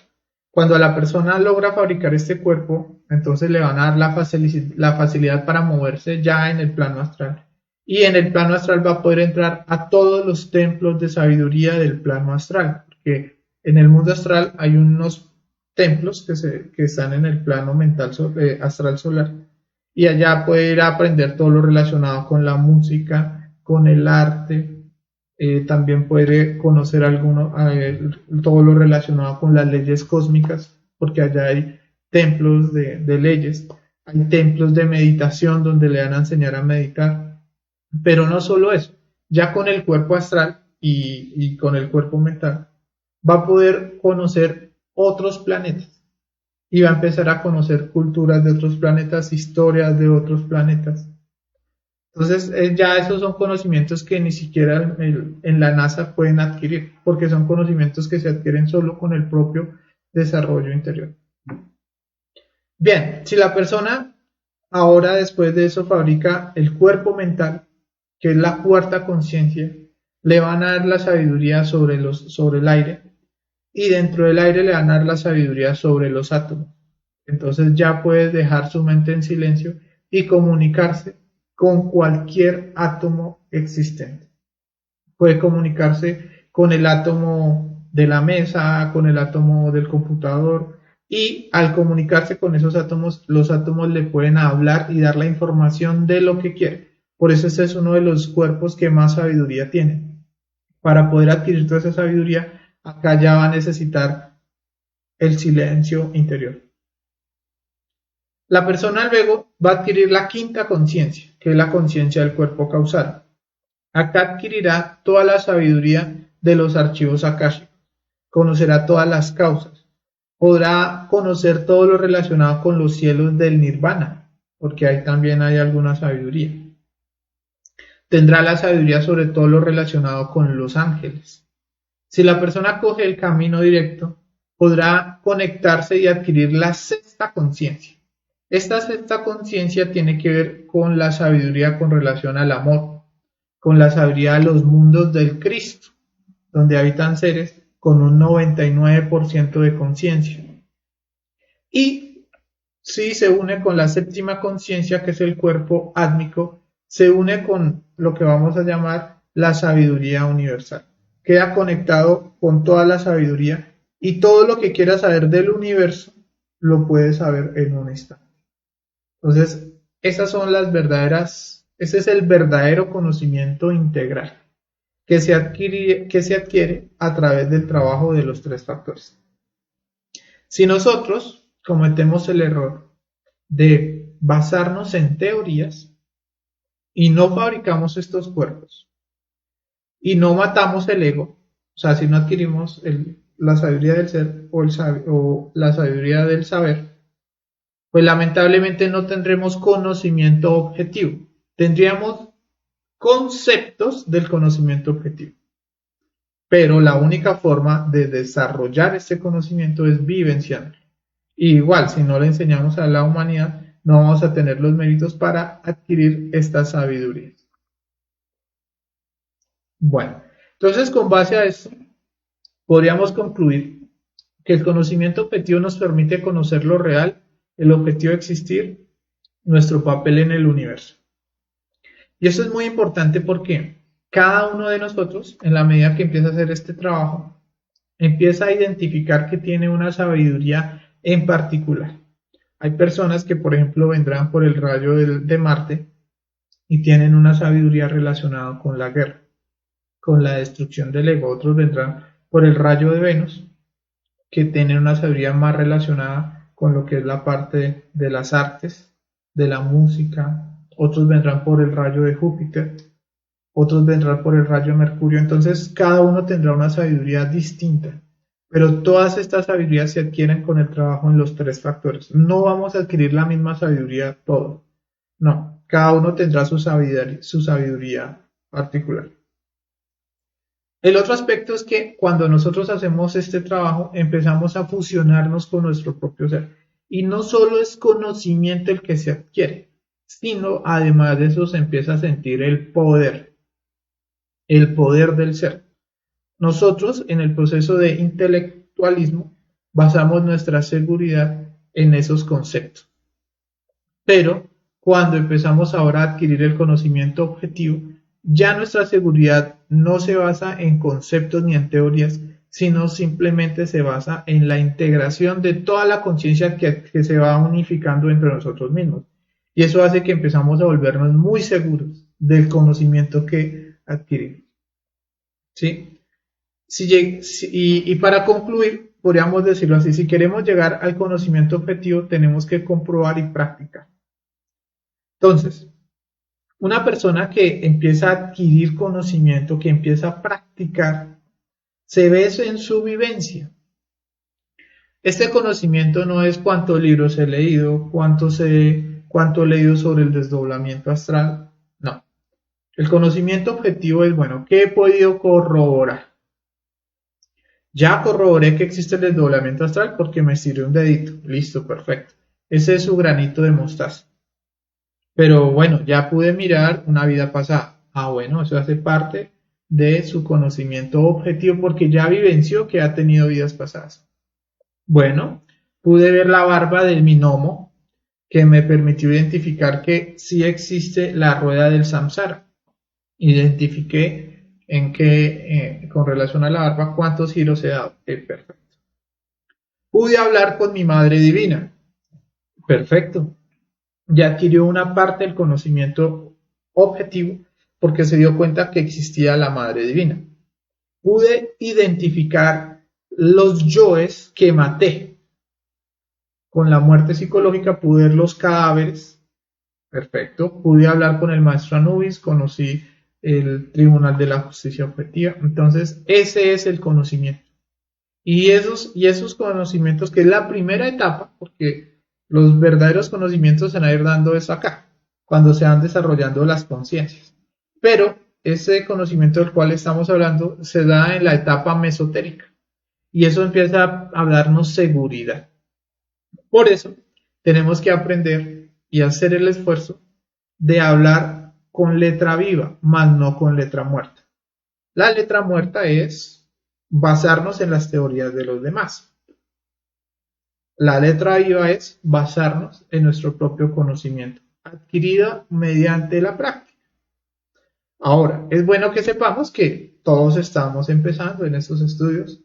Cuando la persona logra fabricar este cuerpo, entonces le van a dar la facilidad para moverse ya en el plano astral. Y en el plano astral va a poder entrar a todos los templos de sabiduría del plano astral. Porque en el mundo astral hay unos templos que están en el plano mental astral solar. Y allá puede ir a aprender todo lo relacionado con la música, con el arte. También puede conocer todo lo relacionado con las leyes cósmicas, porque allá hay templos de leyes, hay templos de meditación donde le van a enseñar a meditar, pero no solo eso, ya con el cuerpo astral y con el cuerpo mental va a poder conocer otros planetas y va a empezar a conocer culturas de otros planetas, historias de otros planetas. Entonces, ya esos son conocimientos que ni siquiera en la NASA pueden adquirir, porque son conocimientos que se adquieren solo con el propio desarrollo interior. Bien, si la persona ahora después de eso fabrica el cuerpo mental, que es la cuarta conciencia, le van a dar la sabiduría sobre el aire, y dentro del aire le van a dar la sabiduría sobre los átomos. Entonces ya puede dejar su mente en silencio y comunicarse con cualquier átomo existente. Puede comunicarse con el átomo de la mesa, con el átomo del computador, y al comunicarse con esos átomos, los átomos le pueden hablar y dar la información de lo que quiere. Por eso este es uno de los cuerpos que más sabiduría tiene. Para poder adquirir toda esa sabiduría, acá ya va a necesitar el silencio interior. La persona luego va a adquirir la quinta conciencia, que es la conciencia del cuerpo causal. Acá adquirirá toda la sabiduría de los archivos akáshicos, conocerá todas las causas, podrá conocer todo lo relacionado con los cielos del nirvana, porque ahí también hay alguna sabiduría. Tendrá la sabiduría sobre todo lo relacionado con los ángeles. Si la persona coge el camino directo, podrá conectarse y adquirir la sexta conciencia. Esta sexta conciencia tiene que ver con la sabiduría con relación al amor, con la sabiduría de los mundos del Cristo. donde habitan seres con un 99% de conciencia. Y si se une con la séptima conciencia, que es el cuerpo átmico, se une con lo que vamos a llamar la sabiduría universal. Queda conectado con toda la sabiduría y todo lo que quiera saber del universo lo puede saber en un instante. Entonces, esas son las verdaderas, ese es el verdadero conocimiento integral que se adquiere a través del trabajo de los tres factores. Si nosotros cometemos el error de basarnos en teorías y no fabricamos estos cuerpos y no matamos el ego, o sea, si no adquirimos la sabiduría del ser o la sabiduría del saber, pues lamentablemente no tendremos conocimiento objetivo. Tendríamos conceptos del conocimiento objetivo. Pero la única forma de desarrollar este conocimiento es vivenciando. Y igual, si no le enseñamos a la humanidad, no vamos a tener los méritos para adquirir esta sabiduría. Bueno, entonces con base a esto, podríamos concluir que el conocimiento objetivo nos permite conocer lo real, el objetivo de existir, nuestro papel en el universo. Y eso es muy importante porque cada uno de nosotros, en la medida que empieza a hacer este trabajo, empieza a identificar que tiene una sabiduría en particular. Hay personas que, por ejemplo, vendrán por el rayo de Marte y tienen una sabiduría relacionada con la guerra, con la destrucción del ego. Otros vendrán por el rayo de Venus, que tienen una sabiduría más relacionada con lo que es la parte de las artes, de la música. Otros vendrán por el rayo de Júpiter, otros vendrán por el rayo de Mercurio. Entonces cada uno tendrá una sabiduría distinta, pero todas estas sabidurías se adquieren con el trabajo en los tres factores. No vamos a adquirir la misma sabiduría todos, no, cada uno tendrá su sabiduría particular. El otro aspecto es que cuando nosotros hacemos este trabajo empezamos a fusionarnos con nuestro propio ser, y no solo es conocimiento el que se adquiere, sino además de eso se empieza a sentir el poder del ser. Nosotros en el proceso de intelectualismo basamos nuestra seguridad en esos conceptos, pero cuando empezamos ahora a adquirir el conocimiento objetivo, ya nuestra seguridad no se basa en conceptos ni en teorías, sino simplemente se basa en la integración de toda la conciencia que se va unificando entre nosotros mismos. Y eso hace que empezamos a volvernos muy seguros del conocimiento que adquirimos. ¿Sí? Y para concluir, podríamos decirlo así, si queremos llegar al conocimiento objetivo, tenemos que comprobar y practicar. Entonces, una persona que empieza a adquirir conocimiento, que empieza a practicar, se ve eso en su vivencia. Este conocimiento no es cuántos libros he leído, cuánto he leído sobre el desdoblamiento astral, no. El conocimiento objetivo es, bueno, ¿qué he podido corroborar? Ya corroboré que existe el desdoblamiento astral porque me estiré un dedito. Listo, perfecto. Ese es su granito de mostaza. Pero bueno, ya pude mirar una vida pasada. Ah, bueno, eso hace parte de su conocimiento objetivo porque ya vivenció que ha tenido vidas pasadas. Bueno, pude ver la barba del minomo que me permitió identificar que sí existe la rueda del samsara. Identifiqué en que con relación a la barba cuántos giros he dado. Perfecto. Pude hablar con mi madre divina. Perfecto. Ya adquirió una parte del conocimiento objetivo porque se dio cuenta que existía la madre divina. Pude identificar los yoes que maté. Con la muerte psicológica pude ver los cadáveres. Perfecto. Pude hablar con el maestro Anubis, conocí el Tribunal de la Justicia Objetiva. Entonces, ese es el conocimiento. Y esos conocimientos, que es la primera etapa, porque los verdaderos conocimientos se van a ir dando eso acá, cuando se van desarrollando las conciencias. Pero ese conocimiento del cual estamos hablando se da en la etapa mesotérica. Y eso empieza a darnos seguridad. Por eso, tenemos que aprender y hacer el esfuerzo de hablar con letra viva, más no con letra muerta. La letra muerta es basarnos en las teorías de los demás. La letra IVA es basarnos en nuestro propio conocimiento, adquirido mediante la práctica. Ahora, es bueno que sepamos que todos estamos empezando en estos estudios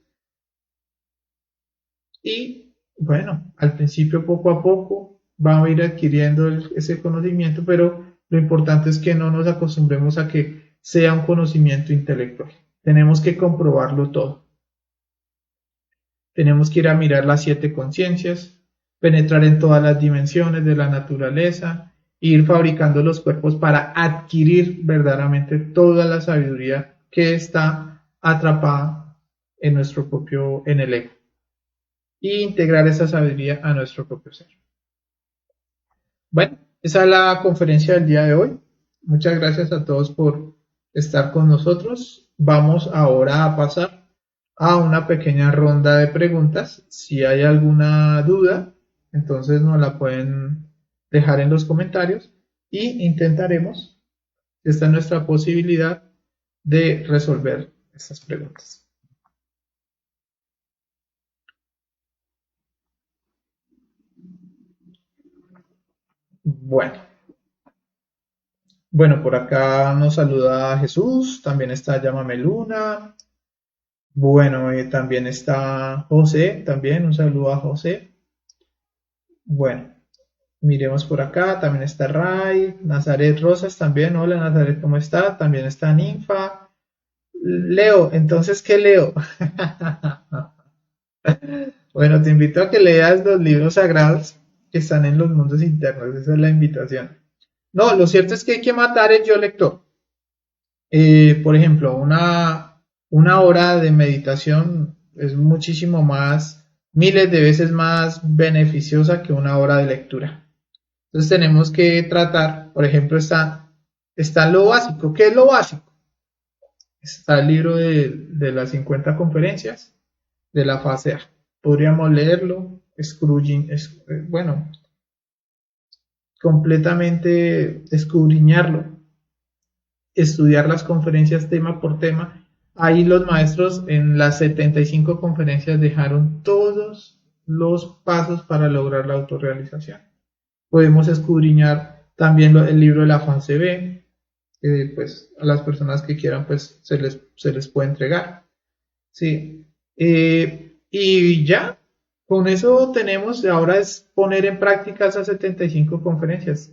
y, bueno, al principio poco a poco vamos a ir adquiriendo ese conocimiento, pero lo importante es que no nos acostumbremos a que sea un conocimiento intelectual. Tenemos que comprobarlo todo. Tenemos que ir a mirar las 7 conciencias, penetrar en todas las dimensiones de la naturaleza, ir fabricando los cuerpos para adquirir verdaderamente toda la sabiduría que está atrapada en nuestro propio, en el ego, y integrar esa sabiduría a nuestro propio ser. Bueno, esa es la conferencia del día de hoy. Muchas gracias a todos por estar con nosotros. Vamos ahora a pasar a una pequeña ronda de preguntas. Si hay alguna duda, entonces nos la pueden dejar en los comentarios y intentaremos, esta es nuestra posibilidad, de resolver estas preguntas. Bueno, por acá nos saluda Jesús, también está Llámame Luna. Bueno, también está José, también un saludo a José. Bueno, miremos por acá, también está Ray, Nazaret Rosas también. Hola Nazaret, ¿cómo está? También está Ninfa. Leo, entonces, ¿qué leo? Bueno, te invito a que leas los libros sagrados que están en los mundos internos. Esa es la invitación. No, lo cierto es que hay que matar el yo lector. Por ejemplo, una hora de meditación es muchísimo más, miles de veces más beneficiosa que una hora de lectura. Entonces tenemos que tratar, por ejemplo, está lo básico. ¿Qué es lo básico? Está el libro de las 50 conferencias de la fase A. Podríamos leerlo, bueno, completamente escudriñarlo, estudiar las conferencias tema por tema. Ahí los maestros en las 75 conferencias dejaron todos los pasos para lograr la autorrealización. Podemos escudriñar también el libro de la fase B, pues a las personas que quieran pues se les puede entregar. Sí. Y ya, con eso tenemos, ahora es poner en práctica esas 75 conferencias.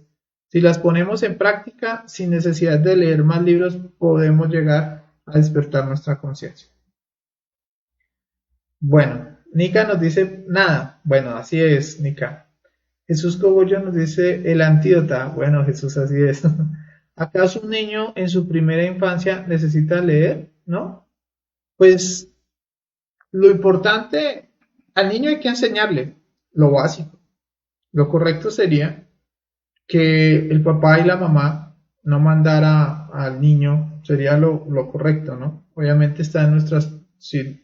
Si las ponemos en práctica, sin necesidad de leer más libros, podemos llegar a despertar nuestra conciencia. Bueno, Nika nos dice nada. Bueno, así es, Nika. Jesús Cogollo nos dice el antídota. Bueno, Jesús, así es. ¿Acaso un niño en su primera infancia necesita leer? ¿No? Pues lo importante, al niño hay que enseñarle lo básico. Lo correcto sería que el papá y la mamá no mandara al niño, sería lo correcto, ¿no? Obviamente está en nuestras, si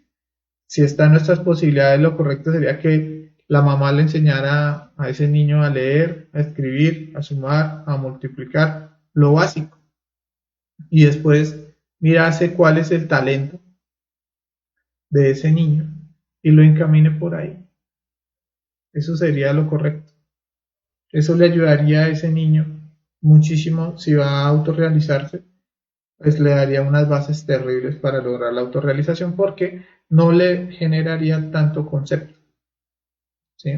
está en nuestras posibilidades, lo correcto sería que la mamá le enseñara a ese niño a leer, a escribir, a sumar, a multiplicar, lo básico. Y después mirarse cuál es el talento de ese niño y lo encamine por ahí. Eso sería lo correcto. Eso le ayudaría a ese niño muchísimo si va a autorrealizarse, pues le daría unas bases terribles para lograr la autorrealización porque no le generaría tanto concepto. ¿Sí?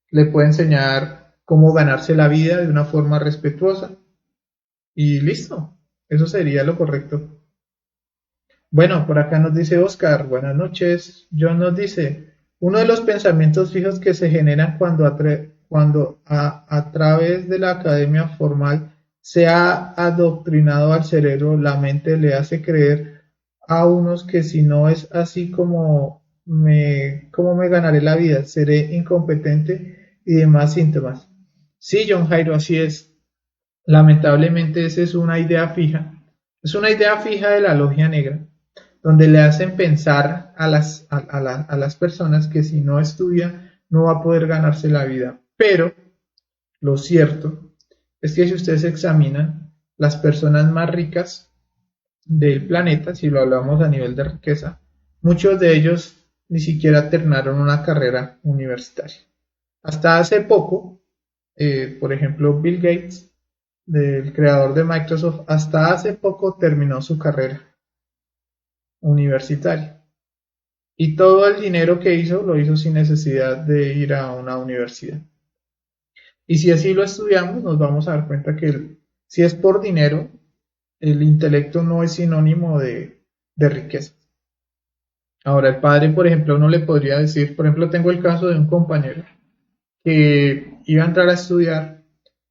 Le puede enseñar cómo ganarse la vida de una forma respetuosa y listo. Eso sería lo correcto. Bueno, por acá nos dice Oscar, buenas noches. John nos dice, uno de los pensamientos fijos que se generan cuando a través de la academia formal se ha adoctrinado al cerebro, la mente le hace creer a unos que si no es así ¿cómo me ganaré la vida? Seré incompetente y demás síntomas. Sí, John Jairo, así es. Lamentablemente esa es una idea fija. Es una idea fija de la logia negra donde le hacen pensar a las personas que si no estudia no va a poder ganarse la vida. Pero lo cierto es que si ustedes examinan las personas más ricas del planeta, si lo hablamos a nivel de riqueza, Muchos de ellos ni siquiera terminaron una carrera universitaria. Hasta hace poco, por ejemplo, Bill Gates, el creador de Microsoft, hasta hace poco terminó su carrera universitaria. Y todo el dinero que hizo lo hizo sin necesidad de ir a una universidad. Y si así lo estudiamos, nos vamos a dar cuenta que si es por dinero, el intelecto no es sinónimo de riqueza. Ahora, el padre, por ejemplo, uno le podría decir, por ejemplo, tengo el caso de un compañero que iba a entrar a estudiar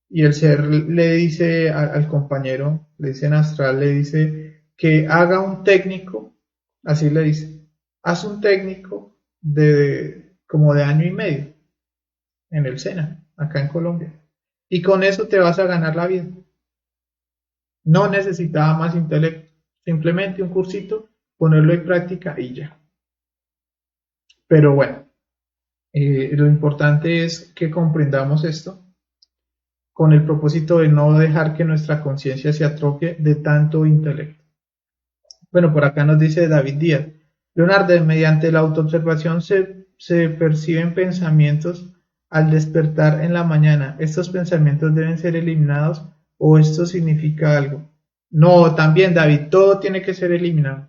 y el ser le dice al compañero, le dice en astral, le dice que haga un técnico, así le dice, haz un técnico como de año y medio en el SENA, acá en Colombia. Y con eso te vas a ganar la vida. No necesitaba más intelecto, simplemente un cursito, ponerlo en práctica y ya. Pero bueno, lo importante es que comprendamos esto con el propósito de no dejar que nuestra conciencia se atrofie de tanto intelecto. Bueno, por acá nos dice David Díaz. Leonardo, mediante la autoobservación se perciben pensamientos al despertar en la mañana. ¿Estos pensamientos deben ser eliminados o esto significa algo? No, también David, todo tiene que ser eliminado.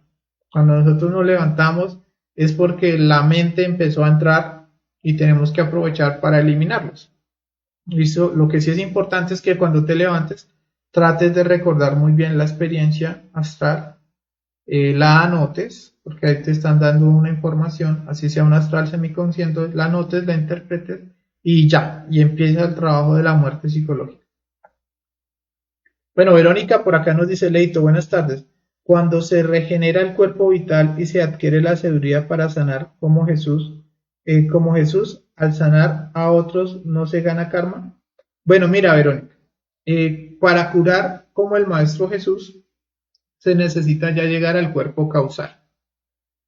Cuando nosotros nos levantamos es porque la mente empezó a entrar y tenemos que aprovechar para eliminarlos. ¿Listo? Lo que sí es importante es que cuando te levantes trates de recordar muy bien la experiencia astral, la anotes, porque ahí te están dando una información, así sea un astral semiconsciente, la anotes, la interpretes y ya, y empieza el trabajo de la muerte psicológica. Bueno, Verónica por acá nos dice, Leito, buenas tardes. Cuando se regenera el cuerpo vital y se adquiere la sabiduría para sanar como Jesús, al sanar a otros no se gana karma. Bueno, mira, Verónica, para curar como el Maestro Jesús se necesita ya llegar al cuerpo causal.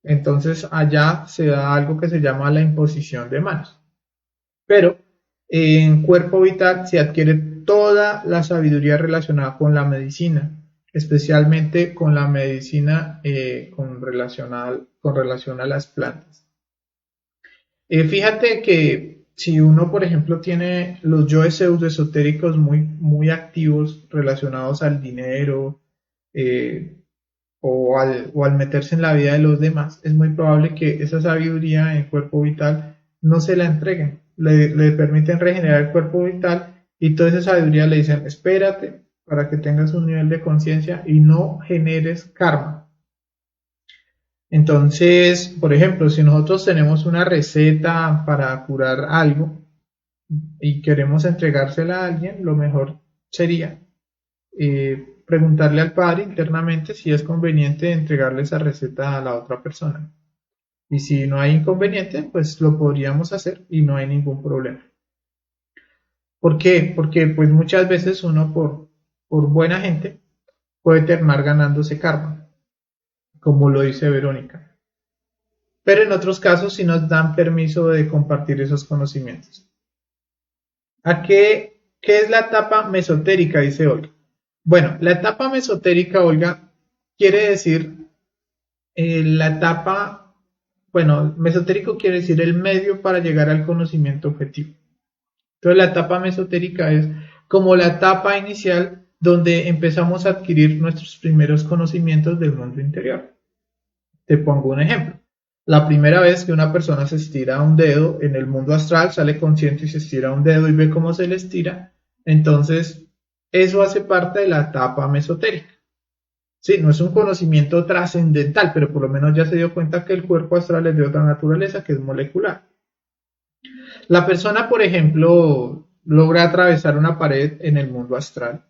Entonces allá se da algo que se llama la imposición de manos. Pero en cuerpo vital se adquiere toda la sabiduría relacionada con la medicina, especialmente con la medicina con relación a las plantas. Fíjate que si uno, por ejemplo, tiene los yoes pseudoesotéricos muy activos relacionados al dinero o al meterse en la vida de los demás, es muy probable que esa sabiduría en cuerpo vital no se la entreguen. Le permiten regenerar el cuerpo vital y toda esa sabiduría le dicen, espérate para que tengas un nivel de conciencia y no generes karma. Entonces, por ejemplo, si nosotros tenemos una receta para curar algo y queremos entregársela a alguien, lo mejor sería preguntarle al padre internamente si es conveniente entregarle esa receta a la otra persona. Y si no hay inconveniente, pues lo podríamos hacer y no hay ningún problema. ¿Por qué? Porque pues muchas veces uno por buena gente puede terminar ganándose karma, como lo dice Verónica. Pero en otros casos sí nos dan permiso de compartir esos conocimientos. ¿Qué es la etapa mesotérica? Dice Olga. Bueno, la etapa mesotérica, Olga, quiere decir la etapa, bueno, mesotérico quiere decir el medio para llegar al conocimiento objetivo. Entonces la etapa mesotérica es como la etapa inicial donde empezamos a adquirir nuestros primeros conocimientos del mundo interior. Te pongo un ejemplo. La primera vez que una persona se estira un dedo en el mundo astral, sale consciente y se estira un dedo y ve cómo se le estira, entonces eso hace parte de la etapa mesotérica. Sí, no es un conocimiento trascendental, pero por lo menos ya se dio cuenta que el cuerpo astral es de otra naturaleza, que es molecular. La persona, por ejemplo, logra atravesar una pared en el mundo astral.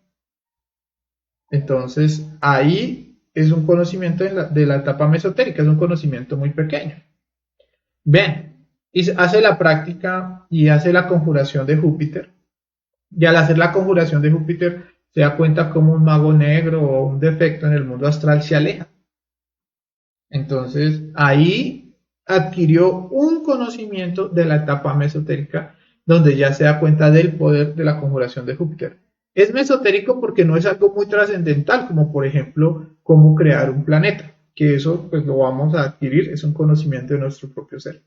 Entonces, ahí es un conocimiento de la etapa mesotérica, es un conocimiento muy pequeño. Bien, y hace la práctica y hace la conjuración de Júpiter. Y al hacer la conjuración de Júpiter, se da cuenta como un mago negro o un defecto en el mundo astral se aleja. Entonces, ahí adquirió un conocimiento de la etapa mesotérica, donde ya se da cuenta del poder de la conjuración de Júpiter. Es mesotérico porque no es algo muy trascendental, como por ejemplo, cómo crear un planeta. que eso pues lo vamos a adquirir, es un conocimiento de nuestro propio ser.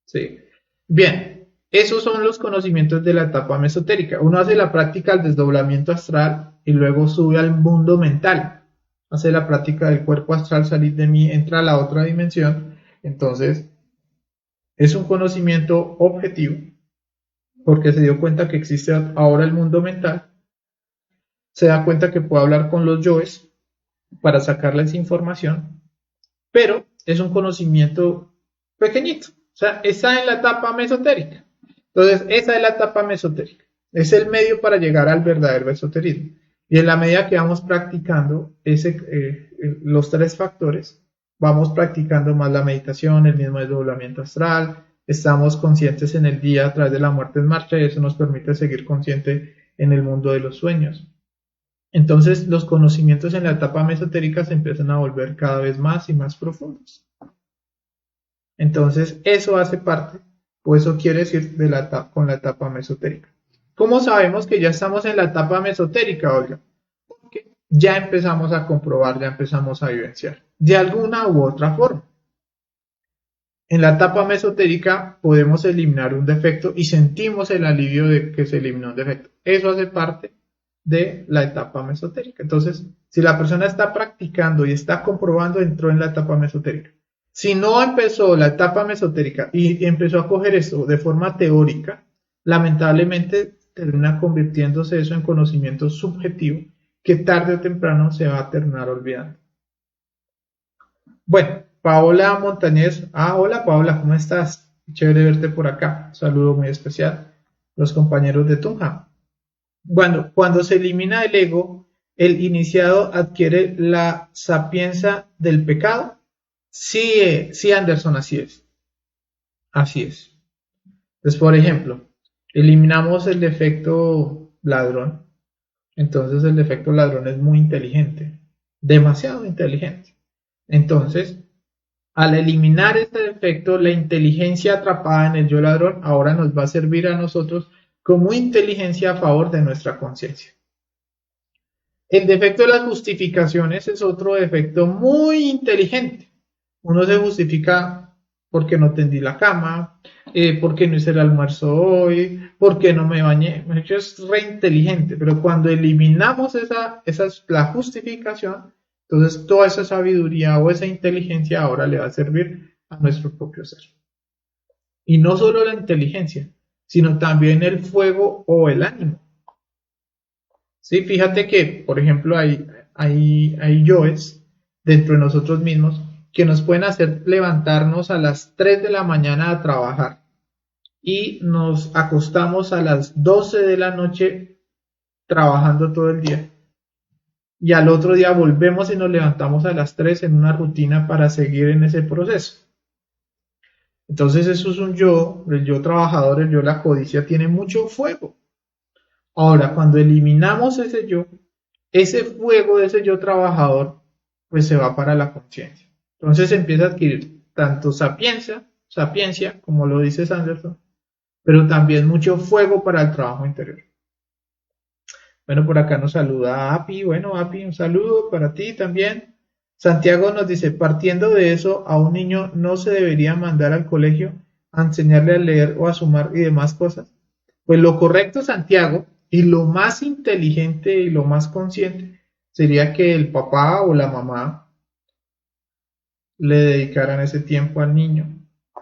¿Sí? Bien, esos son los conocimientos de la etapa mesotérica. Uno hace la práctica del desdoblamiento astral y luego sube al mundo mental. Hace la práctica del cuerpo astral, salir de mí, entra a la otra dimensión. Entonces, es un conocimiento objetivo porque se dio cuenta que existe ahora el mundo mental. Se da cuenta que puede hablar con los yoes para sacarles información, pero es un conocimiento pequeñito. O sea, está en la etapa mesotérica. Entonces, esa es la etapa mesotérica. Es el medio para llegar al verdadero esoterismo. Y en la medida que vamos practicando los tres factores, vamos practicando más la meditación, el mismo desdoblamiento astral, estamos conscientes en el día a través de la muerte en marcha y eso nos permite seguir consciente en el mundo de los sueños. Entonces, los conocimientos en la etapa mesotérica se empiezan a volver cada vez más y más profundos. Entonces, eso hace parte, o eso quiere decir con la etapa mesotérica. ¿Cómo sabemos que ya estamos en la etapa mesotérica, Olga? Porque ya empezamos a comprobar, ya empezamos a vivenciar, de alguna u otra forma. En la etapa mesotérica podemos eliminar un defecto y sentimos el alivio de que se eliminó un defecto. Eso hace parte de la etapa mesotérica. Entonces, si la persona está practicando y está comprobando, entró en la etapa mesotérica. Si no empezó la etapa mesotérica y empezó a coger esto de forma teórica, lamentablemente termina convirtiéndose eso en conocimiento subjetivo que tarde o temprano se va a terminar olvidando. Bueno, Paola Montañez. Hola Paola, ¿cómo estás? Chévere verte por acá. Un saludo muy especial. Los compañeros de Tunja. Bueno, cuando se elimina el ego, el iniciado adquiere la sapienza del pecado. Sí, Anderson, así es. Así es. Entonces, por ejemplo, eliminamos el defecto ladrón. Entonces, el defecto ladrón es muy inteligente, demasiado inteligente. Entonces, al eliminar este defecto, la inteligencia atrapada en el yo ladrón ahora nos va a servir a nosotros como inteligencia a favor de nuestra conciencia. El defecto de las justificaciones es otro defecto muy inteligente. Uno se justifica porque no tendí la cama, porque no hice el almuerzo hoy, porque no me bañé. Eso es re inteligente, pero cuando eliminamos la justificación, entonces toda esa sabiduría o esa inteligencia ahora le va a servir a nuestro propio ser. Y no solo la inteligencia, sino también el fuego o el ánimo. Sí, fíjate que, por ejemplo, hay yoes dentro de nosotros mismos que nos pueden hacer levantarnos a las 3 de la mañana a trabajar y nos acostamos a las 12 de la noche trabajando todo el día. Y al otro día volvemos y nos levantamos a las 3 en una rutina para seguir en ese proceso. Entonces eso es un yo, el yo trabajador, el yo la codicia tiene mucho fuego. Ahora, cuando eliminamos ese yo, ese fuego de ese yo trabajador, pues se va para la conciencia. Entonces empieza a adquirir tanto sapiencia, como lo dice Sanderson, pero también mucho fuego para el trabajo interior. Bueno, por acá nos saluda Api. Bueno, Api, un saludo para ti también. Santiago nos dice, partiendo de eso, a un niño no se debería mandar al colegio a enseñarle a leer o a sumar y demás cosas. Pues lo correcto, Santiago, y lo más inteligente y lo más consciente sería que el papá o la mamá le dedicaran ese tiempo al niño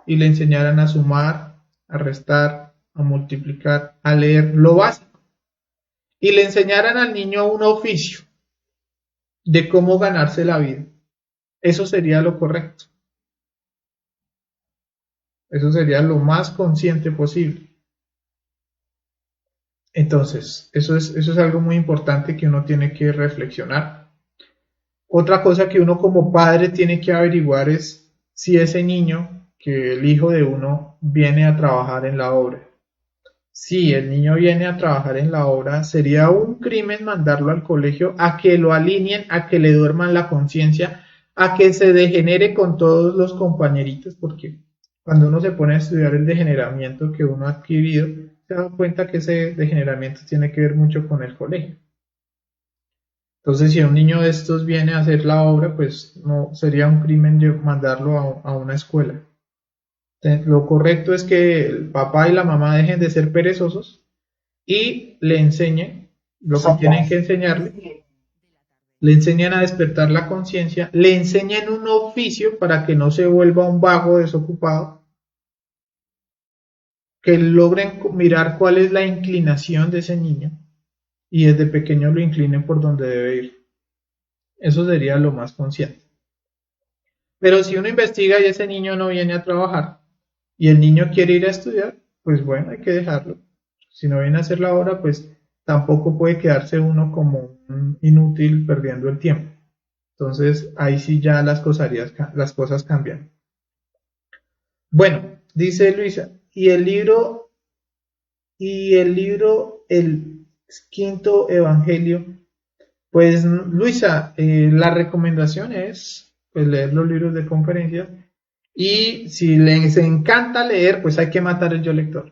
y le enseñaran a sumar, a restar, a multiplicar, a leer lo básico y le enseñaran al niño un oficio de cómo ganarse la vida. Eso sería lo correcto. Eso sería lo más consciente posible. Entonces, eso es algo muy importante que uno tiene que reflexionar. Otra cosa que uno como padre tiene que averiguar es si ese niño, que el hijo de uno, viene a trabajar en la obra. Si el niño viene a trabajar en la obra, sería un crimen mandarlo al colegio a que lo alineen, a que le duerman la conciencia, a que se degenere con todos los compañeritos, porque cuando uno se pone a estudiar el degeneramiento que uno ha adquirido, se da cuenta que ese degeneramiento tiene que ver mucho con el colegio. Entonces, si un niño de estos viene a hacer la obra, pues no sería un crimen mandarlo a una escuela. Lo correcto es que el papá y la mamá dejen de ser perezosos y le enseñen lo que tienen que enseñarle, le enseñan a despertar la conciencia, le enseñan un oficio para que no se vuelva un vago desocupado, que logren mirar cuál es la inclinación de ese niño y desde pequeño lo inclinen por donde debe ir. Eso sería lo más consciente. Pero si uno investiga y ese niño no viene a trabajar y el niño quiere ir a estudiar, pues bueno, hay que dejarlo. Si no viene a hacer la obra, pues tampoco puede quedarse uno como un inútil perdiendo el tiempo. Entonces ahí sí ya las cosas cambian. Bueno, dice Luisa, el quinto evangelio. Pues Luisa, la recomendación es pues, leer los libros de conferencia y si les encanta leer, pues hay que matar el yo lector.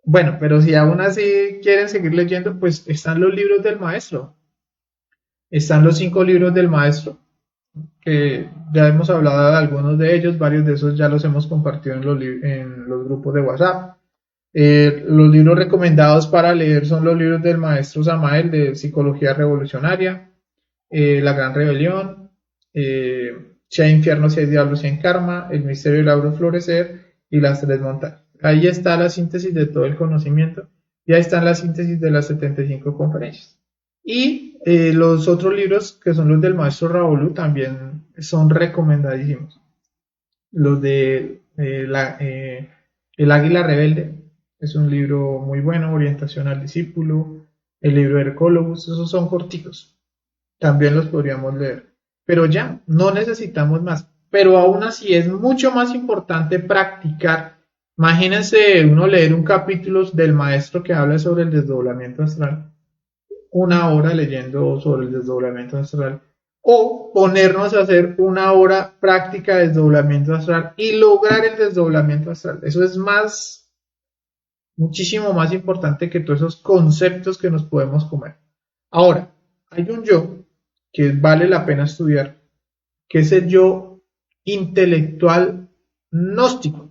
Bueno, pero si aún así quieren seguir leyendo, pues están los libros del maestro. Están los 5 libros del maestro, que ya hemos hablado de algunos de ellos, varios de esos ya los hemos compartido en los grupos de WhatsApp. Los libros recomendados para leer son los libros del maestro Samael de Psicología Revolucionaria, La Gran Rebelión, Si hay infierno, si hay diablo, si hay karma, El misterio del lauro florecer y Las tres montañas. Ahí está la síntesis de todo el conocimiento y ahí están las síntesis de las 75 conferencias. Y los otros libros, que son los del maestro Raúl, también son recomendadísimos. Los de El Águila Rebelde, es un libro muy bueno, Orientación al Discípulo, el libro de Hercólogos, esos son corticos, también los podríamos leer. Pero ya, no necesitamos más. Pero aún así es mucho más importante practicar. Imagínense uno leer un capítulo del maestro que habla sobre el desdoblamiento astral, una hora leyendo sobre el desdoblamiento astral, o ponernos a hacer una hora práctica de desdoblamiento astral y lograr el desdoblamiento astral. Eso es muchísimo más importante que todos esos conceptos que nos podemos comer. Ahora, hay un yo que vale la pena estudiar, que es el yo intelectual gnóstico,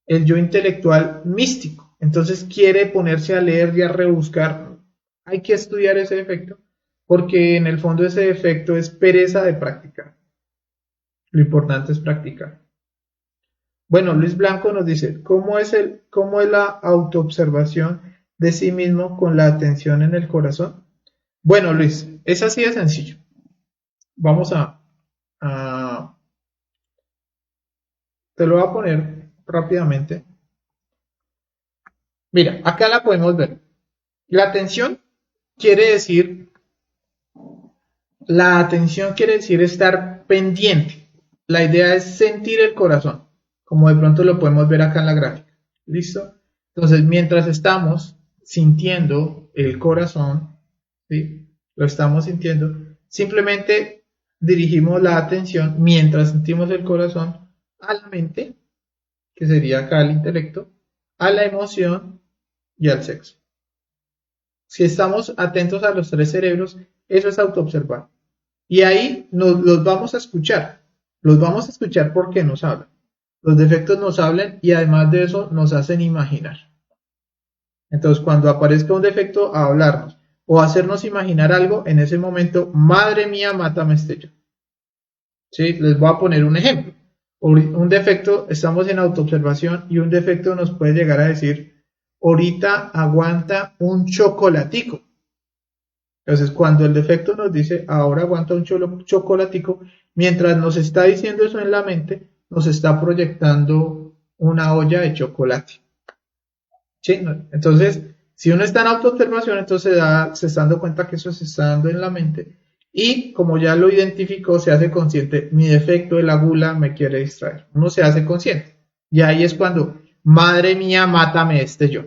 el yo intelectual místico. Entonces quiere ponerse a leer y a rebuscar. Hay que estudiar ese efecto, porque en el fondo ese efecto es pereza de practicar. Lo importante es practicar. Bueno, Luis Blanco nos dice, cómo es la autoobservación de sí mismo con la atención en el corazón? Bueno, Luis, es así de sencillo. Vamos te lo voy a poner rápidamente. Mira, acá la podemos ver. La atención quiere decir estar pendiente. La idea es sentir el corazón, como de pronto lo podemos ver acá en la gráfica. ¿Listo? Entonces, mientras estamos sintiendo el corazón, ¿sí? Lo estamos sintiendo, simplemente dirigimos la atención mientras sentimos el corazón a la mente, que sería acá el intelecto, a la emoción y al sexo. Si estamos atentos a los 3 cerebros, eso es autoobservar. Y ahí los vamos a escuchar. Los vamos a escuchar porque nos hablan. Los defectos nos hablan y además de eso nos hacen imaginar. Entonces, cuando aparezca un defecto a hablarnos o hacernos imaginar algo, en ese momento, madre mía, mátame este yo. ¿Sí? Les voy a poner un ejemplo. Un defecto, estamos en autoobservación y un defecto nos puede llegar a decir, ahorita aguanta un chocolatico. Entonces, cuando el defecto nos dice, ahora aguanta un chocolatico, mientras nos está diciendo eso en la mente, nos está proyectando una olla de chocolate. ¿Sí? Entonces, si uno está en autoobservación, entonces se está dando cuenta que eso se está dando en la mente. Y como ya lo identificó, se hace consciente, mi defecto de la gula me quiere distraer. Uno se hace consciente. Y ahí es cuando, madre mía, mátame este yo.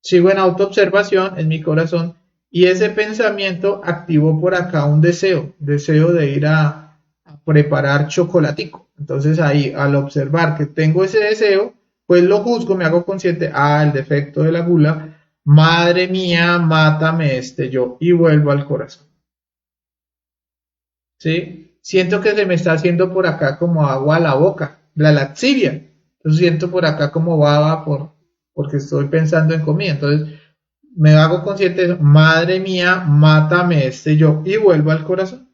Sigo en autoobservación en mi corazón y ese pensamiento activó por acá un deseo de ir a preparar chocolatico. Entonces ahí, al observar que tengo ese deseo, pues lo juzgo, me hago consciente, el defecto de la gula, madre mía, mátame este yo, y vuelvo al corazón. ¿Sí? Siento que se me está haciendo por acá como agua a la boca, la laxivia. Entonces siento por acá como baba porque estoy pensando en comida. Entonces me hago consciente de eso, madre mía, mátame este yo, y vuelvo al corazón.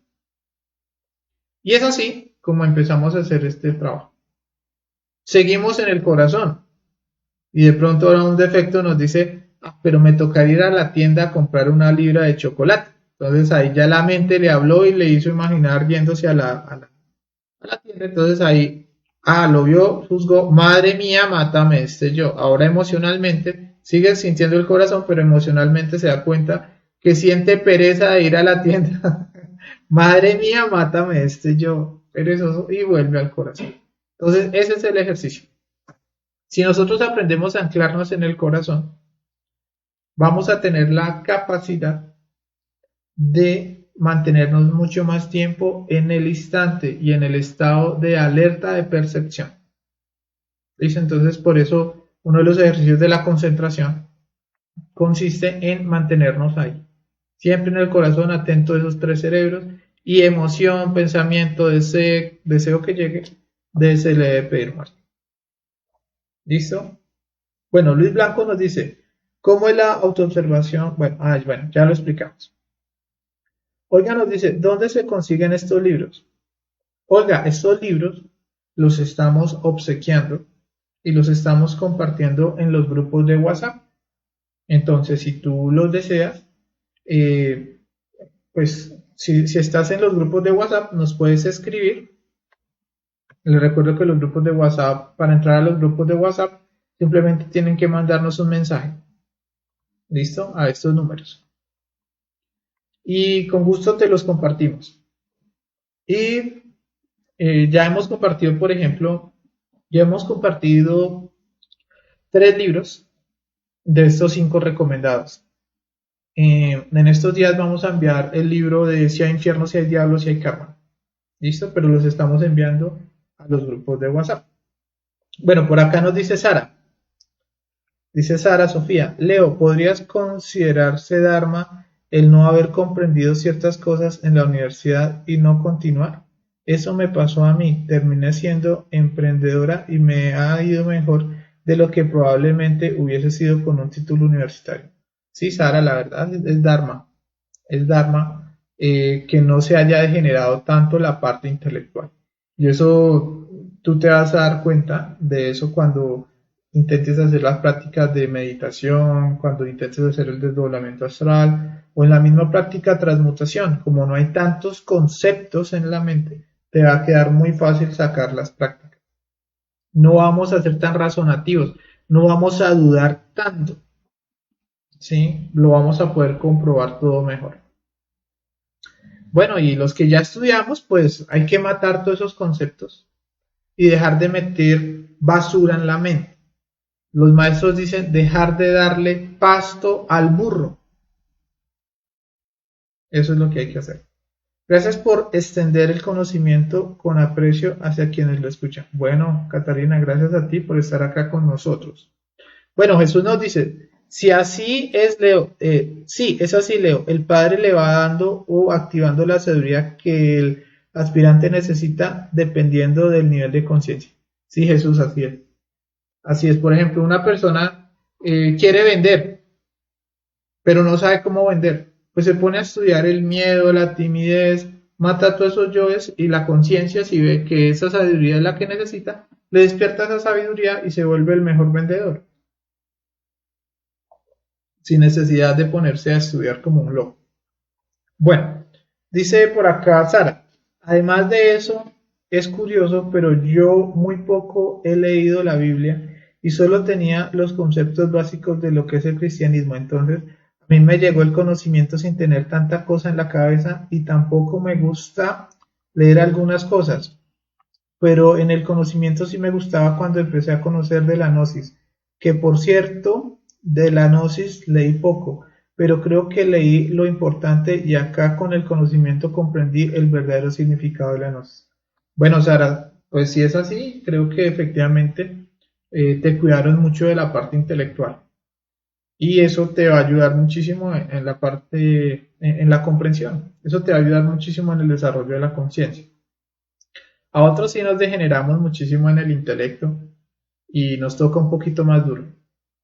Y es así como empezamos a hacer este trabajo. Seguimos en el corazón y de pronto ahora un defecto nos dice, ah, pero me tocaría ir a la tienda a comprar una libra de chocolate. Entonces ahí ya la mente le habló y le hizo imaginar yéndose a la tienda. Entonces ahí, lo vio, juzgó, madre mía, mátame este yo. Ahora emocionalmente sigue sintiendo el corazón, pero emocionalmente se da cuenta que siente pereza de ir a la tienda. Madre mía, mátame este yo, perezoso, y vuelve al corazón. Entonces, ese es el ejercicio. Si nosotros aprendemos a anclarnos en el corazón, vamos a tener la capacidad de mantenernos mucho más tiempo en el instante y en el estado de alerta de percepción. ¿Listo? Entonces, por eso, uno de los ejercicios de la concentración consiste en mantenernos ahí, siempre en el corazón, atento a esos tres cerebros, y emoción, pensamiento, deseo que llegue, se le debe pedir muerte. ¿Listo? Bueno, Luis Blanco nos dice, ¿cómo es la autoobservación? Bueno, ya lo explicamos. Olga nos dice, ¿dónde se consiguen estos libros? Olga, estos libros los estamos obsequiando y los estamos compartiendo en los grupos de WhatsApp. Entonces, si tú los deseas, eh, pues si estás en los grupos de WhatsApp, nos puedes escribir. Les recuerdo que los grupos de WhatsApp, para entrar a los grupos de WhatsApp, simplemente tienen que mandarnos un mensaje. ¿Listo? A estos números. Y con gusto te los compartimos. Y ya hemos compartido, por ejemplo, ya hemos compartido 3 libros de estos 5 recomendados. En estos días vamos a enviar el libro de Si hay infierno, si hay diablo, si hay karma. ¿Listo? Pero los estamos enviando a los grupos de WhatsApp. Bueno, por acá nos dice Sara. Dice Sara Sofía, Leo, ¿podrías considerarse Dharma el no haber comprendido ciertas cosas en la universidad y no continuar? Eso me pasó a mí, terminé siendo emprendedora y me ha ido mejor de lo que probablemente hubiese sido con un título universitario. Sí, Sara, la verdad es Dharma que no se haya degenerado tanto la parte intelectual. Y eso tú te vas a dar cuenta de eso cuando intentes hacer las prácticas de meditación, cuando intentes hacer el desdoblamiento astral o en la misma práctica transmutación. Como no hay tantos conceptos en la mente, te va a quedar muy fácil sacar las prácticas. No vamos a ser tan razonativos, no vamos a dudar tanto, ¿sí? Lo vamos a poder comprobar todo mejor. Bueno, y los que ya estudiamos, pues hay que matar todos esos conceptos y dejar de meter basura en la mente. Los maestros dicen dejar de darle pasto al burro. Eso es lo que hay que hacer. Gracias por extender el conocimiento con aprecio hacia quienes lo escuchan. Bueno, Catarina, gracias a ti por estar acá con nosotros. Bueno, Jesús nos dice, si así es Leo, sí, es así Leo, el Padre le va dando o activando la sabiduría que el aspirante necesita dependiendo del nivel de conciencia. Sí, Jesús, así es. Así es, por ejemplo, una persona quiere vender, pero no sabe cómo vender. Pues se pone a estudiar el miedo, la timidez, mata todos esos yoes y la conciencia, si ve que esa sabiduría es la que necesita, le despierta esa sabiduría y se vuelve el mejor vendedor, sin necesidad de ponerse a estudiar como un loco. Bueno, dice por acá Sara, además de eso, es curioso, pero yo muy poco he leído la Biblia y solo tenía los conceptos básicos de lo que es el cristianismo. Entonces, a mí me llegó el conocimiento sin tener tanta cosa en la cabeza y tampoco me gusta leer algunas cosas, pero en el conocimiento sí me gustaba cuando empecé a conocer de la gnosis, que por cierto, de la gnosis leí poco, pero creo que leí lo importante y acá con el conocimiento comprendí el verdadero significado de la gnosis. Bueno, Sara, pues si es así, creo que efectivamente te cuidaron mucho de la parte intelectual. Y eso te va a ayudar muchísimo en la parte, en la comprensión. Eso te va a ayudar muchísimo en el desarrollo de la conciencia. A otros sí nos degeneramos muchísimo en el intelecto y nos toca un poquito más duro.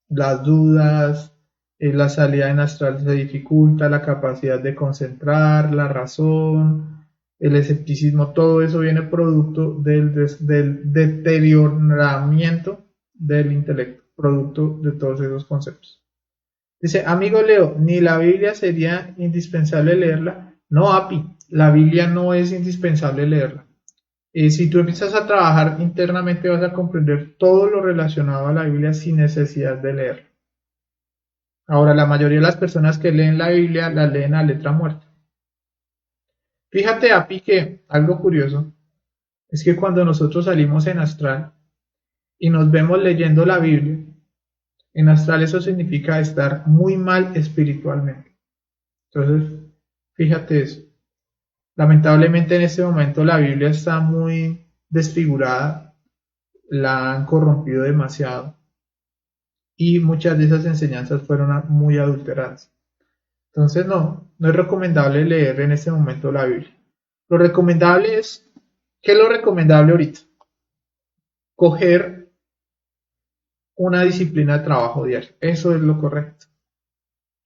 Las dudas, la salida en astral se dificulta, la capacidad de concentrar, la razón, el escepticismo, todo eso viene producto del deterioramiento del intelecto, producto de todos esos conceptos. Dice, amigo Leo, ni la Biblia sería indispensable leerla. No, API, la Biblia no es indispensable leerla. Si tú empiezas a trabajar internamente vas a comprender todo lo relacionado a la Biblia sin necesidad de leer. Ahora, la mayoría de las personas que leen la Biblia la leen a letra muerta. Fíjate, Api, que algo curioso es que cuando nosotros salimos en astral y nos vemos leyendo la Biblia, en astral eso significa estar muy mal espiritualmente. Entonces, fíjate eso. Lamentablemente en este momento la Biblia está muy desfigurada, la han corrompido demasiado y muchas de esas enseñanzas fueron muy adulteradas. Entonces no es recomendable leer en este momento la Biblia. Lo recomendable es, ¿qué es lo recomendable ahorita? Coger una disciplina de trabajo diario. Eso es lo correcto.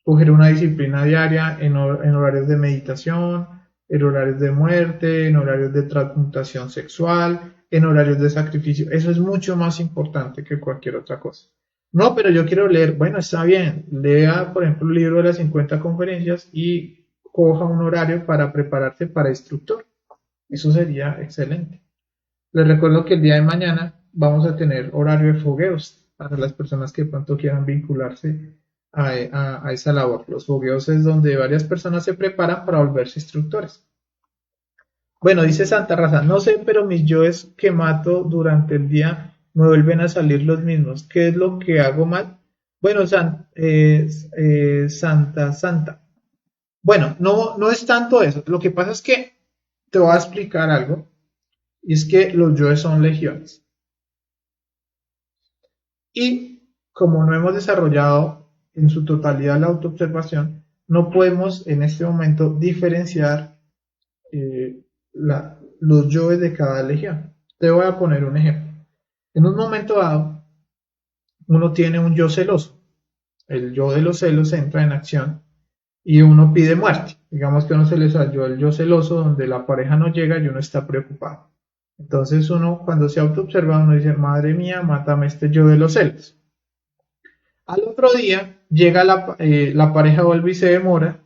Coger una disciplina diaria en horarios de meditación, en horarios de muerte, en horarios de transmutación sexual, en horarios de sacrificio. Eso es mucho más importante que cualquier otra cosa. No, pero yo quiero leer. Bueno, está bien. Lea, por ejemplo, el libro de las 50 conferencias y coja un horario para prepararse para instructor. Eso sería excelente. Les recuerdo que el día de mañana vamos a tener horario de fogueos para las personas que de pronto quieran vincularse a esa labor. Los fogueos es donde varias personas se preparan para volverse instructores. Bueno, dice Santa Raza, no sé, pero mis yoes que mato durante el día me vuelven a salir los mismos. ¿Qué es lo que hago mal? Bueno, Santa. Bueno, no es tanto eso. Lo que pasa es que te voy a explicar algo. Y es que los yoes son legiones. Y como no hemos desarrollado en su totalidad la autoobservación, no podemos en este momento diferenciar los yoes de cada legión. Te voy a poner un ejemplo. En un momento dado, uno tiene un yo celoso. El yo de los celos entra en acción y uno pide muerte. Digamos que a uno se le salió el yo celoso donde la pareja no llega y uno está preocupado. Entonces uno cuando se autoobserva uno dice, madre mía, mátame este yo de los celos. Al otro día llega la pareja vuelve y se demora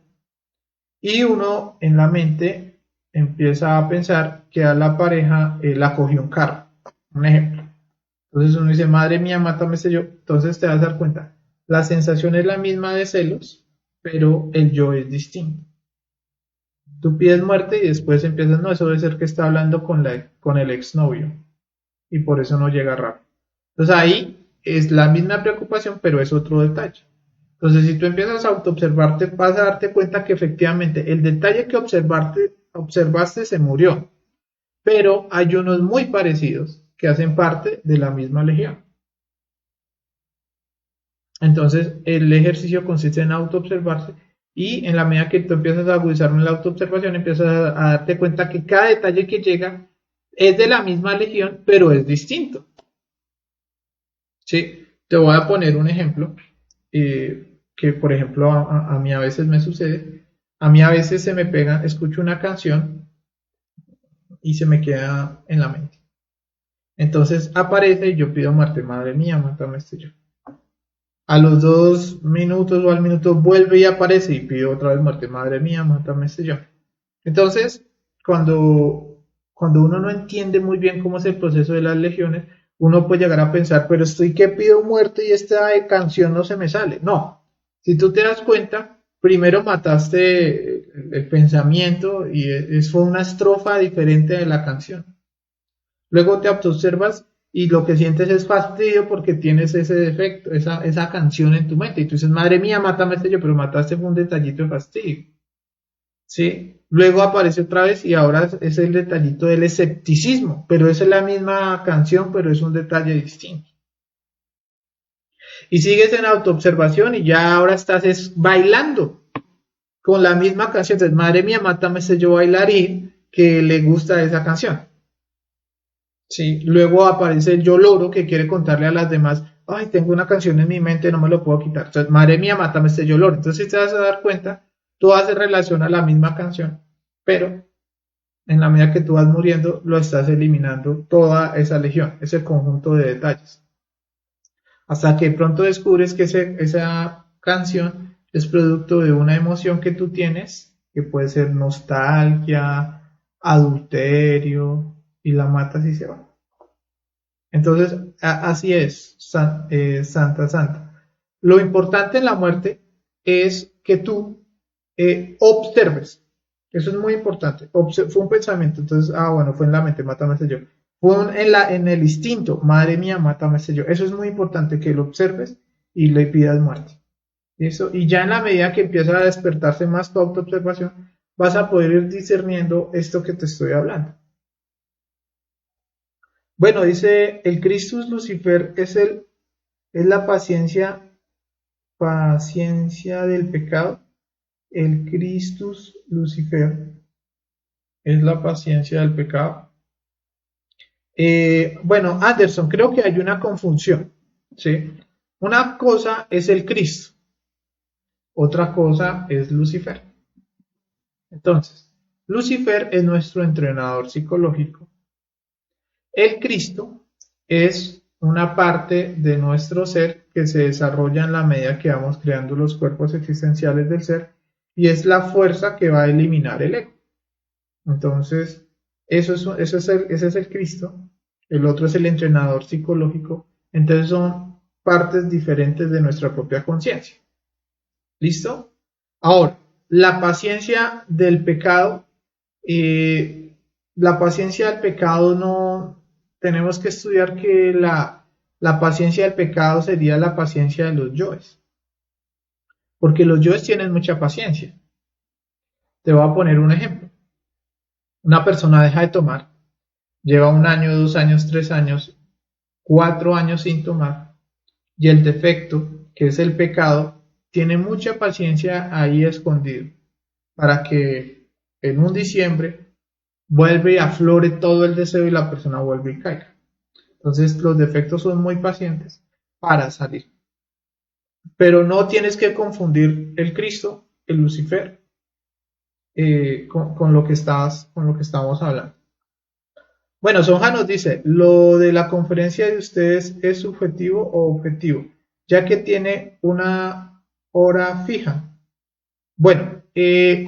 y uno en la mente empieza a pensar que a la pareja la cogió un carro. Un ejemplo. Entonces uno dice, madre mía, mátame este yo. Entonces te vas a dar cuenta, la sensación es la misma de celos, pero el yo es distinto. Tú pides muerte y después empiezas, no, eso debe ser que está hablando con el exnovio y por eso no llega rápido. Entonces ahí es la misma preocupación, pero es otro detalle. Entonces si tú empiezas a autoobservarte, vas a darte cuenta que efectivamente el detalle que observaste se murió, pero hay unos muy parecidos que hacen parte de la misma legión. Entonces el ejercicio consiste en autoobservarse y en la medida que tú empiezas a agudizar en la autoobservación, empiezas a darte cuenta que cada detalle que llega es de la misma legión, pero es distinto. ¿Sí? Te voy a poner un ejemplo que, por ejemplo, a mí a veces me sucede. A mí a veces se me pega, escucho una canción y se me queda en la mente. Entonces aparece y yo pido muerte, madre mía, mátame este yo. A los 2 minutos o al minuto vuelve y aparece y pido otra vez muerte, madre mía, mátame este yo. Entonces, cuando uno no entiende muy bien cómo es el proceso de las legiones, uno puede llegar a pensar, pero estoy que pido muerte y esta canción no se me sale. No, si tú te das cuenta, primero mataste el pensamiento y fue una estrofa diferente de la canción. Luego te observas y lo que sientes es fastidio porque tienes ese defecto, esa canción en tu mente. Y tú dices, madre mía, mátame este yo, pero mataste fue un detallito de fastidio. ¿Sí? Luego aparece otra vez y ahora es el detallito del escepticismo, pero es la misma canción, pero es un detalle distinto. Y sigues en autoobservación y ya ahora estás bailando con la misma canción. Entonces, madre mía, mátame ese yo bailarín que le gusta esa canción. Sí, luego aparece el yo loro que quiere contarle a las demás, ay, tengo una canción en mi mente, no me lo puedo quitar. Entonces, madre mía, mátame este yo loro. Entonces, si te vas a dar cuenta, tú haces relación a la misma canción, pero en la medida que tú vas muriendo, lo estás eliminando toda esa legión, ese conjunto de detalles. Hasta que pronto descubres que esa canción es producto de una emoción que tú tienes, que puede ser nostalgia, adulterio, y la matas y se va. Entonces, así es, Santa Santa. Lo importante en la muerte es que tú observes. Eso es muy importante. Fue un pensamiento, entonces, bueno, fue en la mente, mátame ese yo. Fue en el instinto, madre mía, mátame ese yo. Eso es muy importante, que lo observes y le pidas muerte. ¿Listo? Y ya en la medida que empieza a despertarse más tu autoobservación, vas a poder ir discerniendo esto que te estoy hablando. Bueno, dice el Christus Lucifer es la paciencia del pecado. El Christus Lucifer es la paciencia del pecado. Bueno, Anderson, creo que hay una confusión, ¿sí? Una cosa es el Cristo, otra cosa es Lucifer. Entonces, Lucifer es nuestro entrenador psicológico. El Cristo es una parte de nuestro ser que se desarrolla en la medida que vamos creando los cuerpos existenciales del ser y es la fuerza que va a eliminar el ego. Entonces, ese es el Cristo, el otro es el entrenador psicológico, entonces son partes diferentes de nuestra propia conciencia. ¿Listo? Ahora, la paciencia del pecado, no, tenemos que estudiar que la paciencia del pecado sería la paciencia de los yoes, porque los yoes tienen mucha paciencia. Te voy a poner un ejemplo. Una persona deja de tomar, lleva 1 año, 2 años, 3 años, 4 años sin tomar, y el defecto, que es el pecado, tiene mucha paciencia ahí escondido, para que en un diciembre vuelve y aflore todo el deseo y la persona vuelve y caiga. Entonces los defectos son muy pacientes para salir. Pero no tienes que confundir el Cristo, el Lucifer, con lo que estamos hablando. Bueno, Sonja nos dice, lo de la conferencia de ustedes es subjetivo o objetivo, ya que tiene una hora fija. Bueno,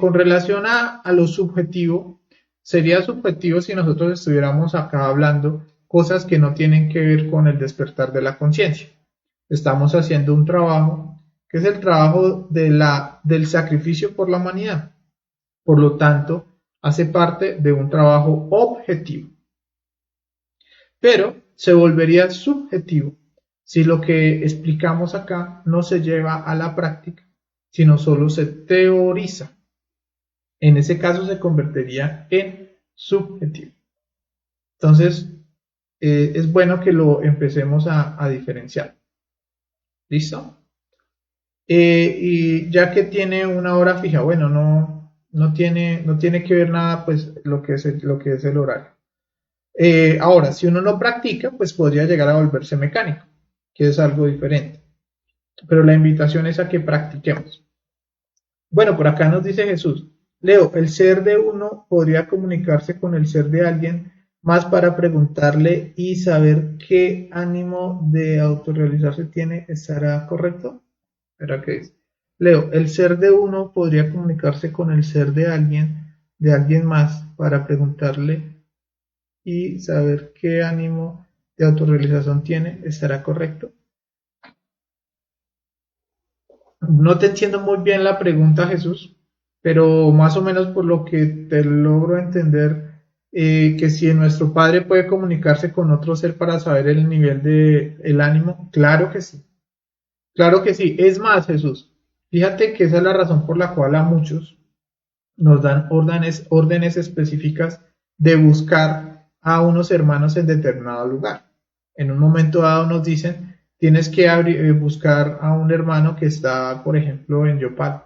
con relación a lo subjetivo, sería subjetivo si nosotros estuviéramos acá hablando cosas que no tienen que ver con el despertar de la conciencia. Estamos haciendo un trabajo que es el trabajo del sacrificio por la humanidad. Por lo tanto, hace parte de un trabajo objetivo. Pero se volvería subjetivo si lo que explicamos acá no se lleva a la práctica, sino solo se teoriza. En ese caso se convertiría en subjetivo. Entonces, es bueno que lo empecemos a diferenciar. ¿Listo? Y ya que tiene una hora fija, bueno, no tiene que ver nada, pues, lo que es el horario. Ahora, si uno no practica, pues podría llegar a volverse mecánico, que es algo diferente. Pero la invitación es a que practiquemos. Bueno, por acá nos dice Jesús, Leo, el ser de uno podría comunicarse con el ser de alguien más para preguntarle y saber qué ánimo de autorrealizarse tiene, ¿estará correcto? ¿Pero qué es? Leo, el ser de uno podría comunicarse con el ser de alguien más para preguntarle y saber qué ánimo de autorrealización tiene, ¿estará correcto? No te entiendo muy bien la pregunta, Jesús, pero más o menos por lo que te logro entender, que si nuestro Padre puede comunicarse con otro ser para saber el nivel de el ánimo, claro que sí, claro que sí. Es más, Jesús, fíjate que esa es la razón por la cual a muchos nos dan órdenes específicas de buscar a unos hermanos en determinado lugar. En un momento dado nos dicen, tienes que buscar a un hermano que está, por ejemplo, en Yopal.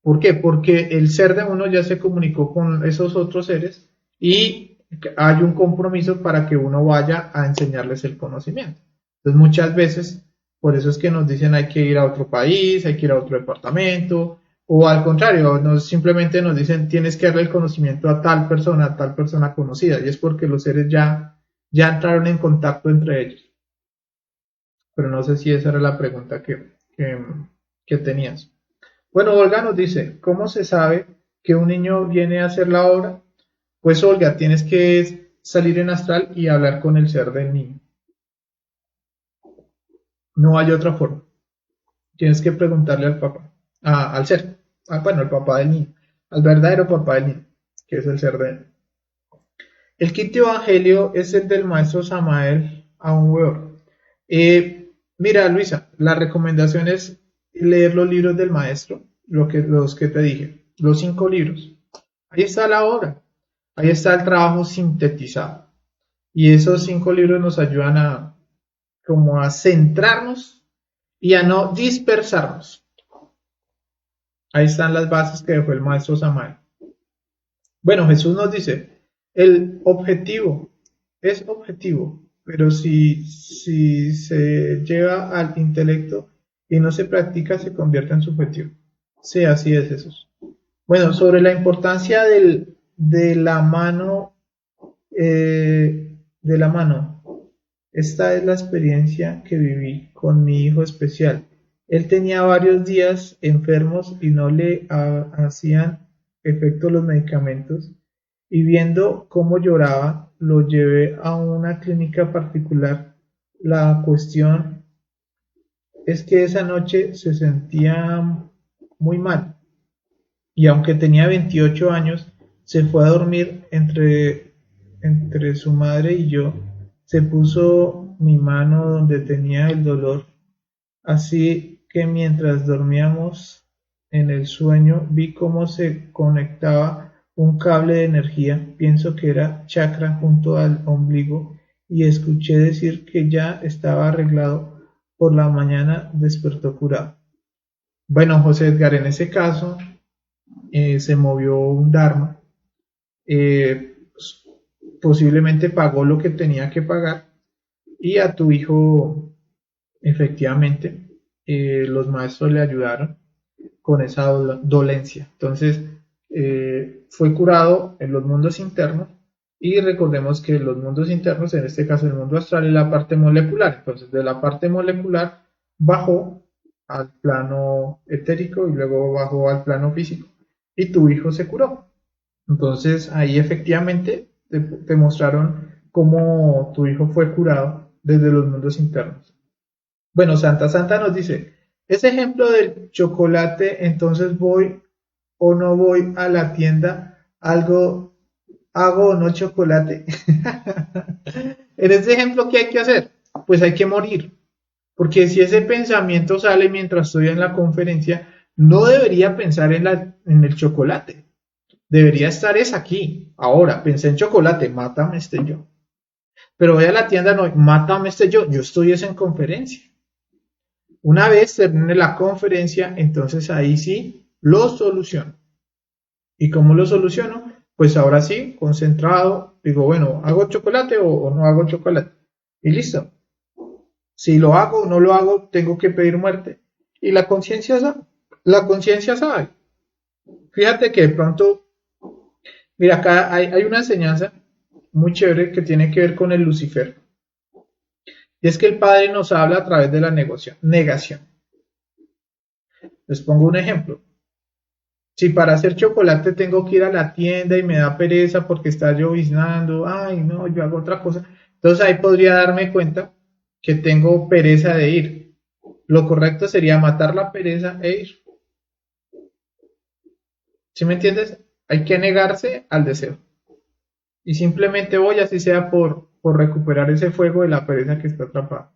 ¿Por qué? Porque el ser de uno ya se comunicó con esos otros seres y hay un compromiso para que uno vaya a enseñarles el conocimiento. Entonces muchas veces, por eso es que nos dicen hay que ir a otro país, hay que ir a otro departamento, o al contrario, simplemente nos dicen tienes que darle el conocimiento a tal persona conocida, y es porque los seres ya entraron en contacto entre ellos. Pero no sé si esa era la pregunta que tenías. Bueno, Olga nos dice, ¿cómo se sabe que un niño viene a hacer la obra? Pues Olga, tienes que salir en astral y hablar con el ser del niño. No hay otra forma. Tienes que preguntarle al papá, al ser, bueno, al papá del niño, al verdadero papá del niño, que es el ser de él. El quinto evangelio es el del maestro Samael Aun mira, Luisa, la recomendación es leer los libros del maestro, los que te dije, los 5 libros. Ahí está la obra, ahí está el trabajo sintetizado. Y esos 5 libros nos ayudan como a centrarnos y a no dispersarnos. Ahí están las bases que dejó el maestro Samael. Bueno, Jesús nos dice, el objetivo es objetivo, pero si se lleva al intelecto y no se practica, se convierte en subjetivo. Sí, así es Jesús. Bueno, sobre la importancia de la mano, de la mano. Esta es la experiencia que viví con mi hijo especial. Él tenía varios días enfermos y no le hacían efecto los medicamentos, y viendo cómo lloraba, lo llevé a una clínica particular. La cuestión es que esa noche se sentía muy mal y aunque tenía 28 años, se fue a dormir entre su madre y yo. Se puso mi mano donde tenía el dolor, así que mientras dormíamos en el sueño vi cómo se conectaba un cable de energía, pienso que era chakra, junto al ombligo, y escuché decir que ya estaba arreglado. Por la mañana despertó curado. Bueno, José Edgar, en ese caso se movió un Dharma, pues, posiblemente pagó lo que tenía que pagar, y a tu hijo efectivamente los maestros le ayudaron con esa dolencia. Entonces fue curado en los mundos internos, y recordemos que los mundos internos, en este caso el mundo astral, es la parte molecular. Entonces de la parte molecular bajó al plano etérico y luego bajó al plano físico, y tu hijo se curó. Entonces ahí efectivamente te mostraron cómo tu hijo fue curado desde los mundos internos. Bueno, Santa nos dice, ese ejemplo del chocolate, entonces voy o no voy a la tienda, algo hago o no chocolate. En ese ejemplo, ¿qué hay que hacer? Pues hay que morir, porque si ese pensamiento sale mientras estoy en la conferencia, no debería pensar en el chocolate, debería estar es aquí, ahora, pensé en chocolate, mátame este yo. Pero voy a la tienda, no, mátame este yo estoy es en conferencia. Una vez termine la conferencia, entonces ahí sí lo soluciono. ¿Y cómo lo soluciono? Pues ahora sí, concentrado, digo, bueno, ¿hago chocolate o no hago chocolate? Y listo. Si lo hago o no lo hago, tengo que pedir muerte. Y la conciencia sabe. Fíjate que de pronto, mira, acá hay una enseñanza muy chévere que tiene que ver con el Lucifer. Y es que el Padre nos habla a través de la negación. Les pongo un ejemplo. Si para hacer chocolate tengo que ir a la tienda y me da pereza porque está lloviznando, ay no, yo hago otra cosa. Entonces ahí podría darme cuenta que tengo pereza de ir. Lo correcto sería matar la pereza e ir. ¿Sí me entiendes? Hay que negarse al deseo. Y simplemente voy, así sea por recuperar ese fuego de la pereza que está atrapada.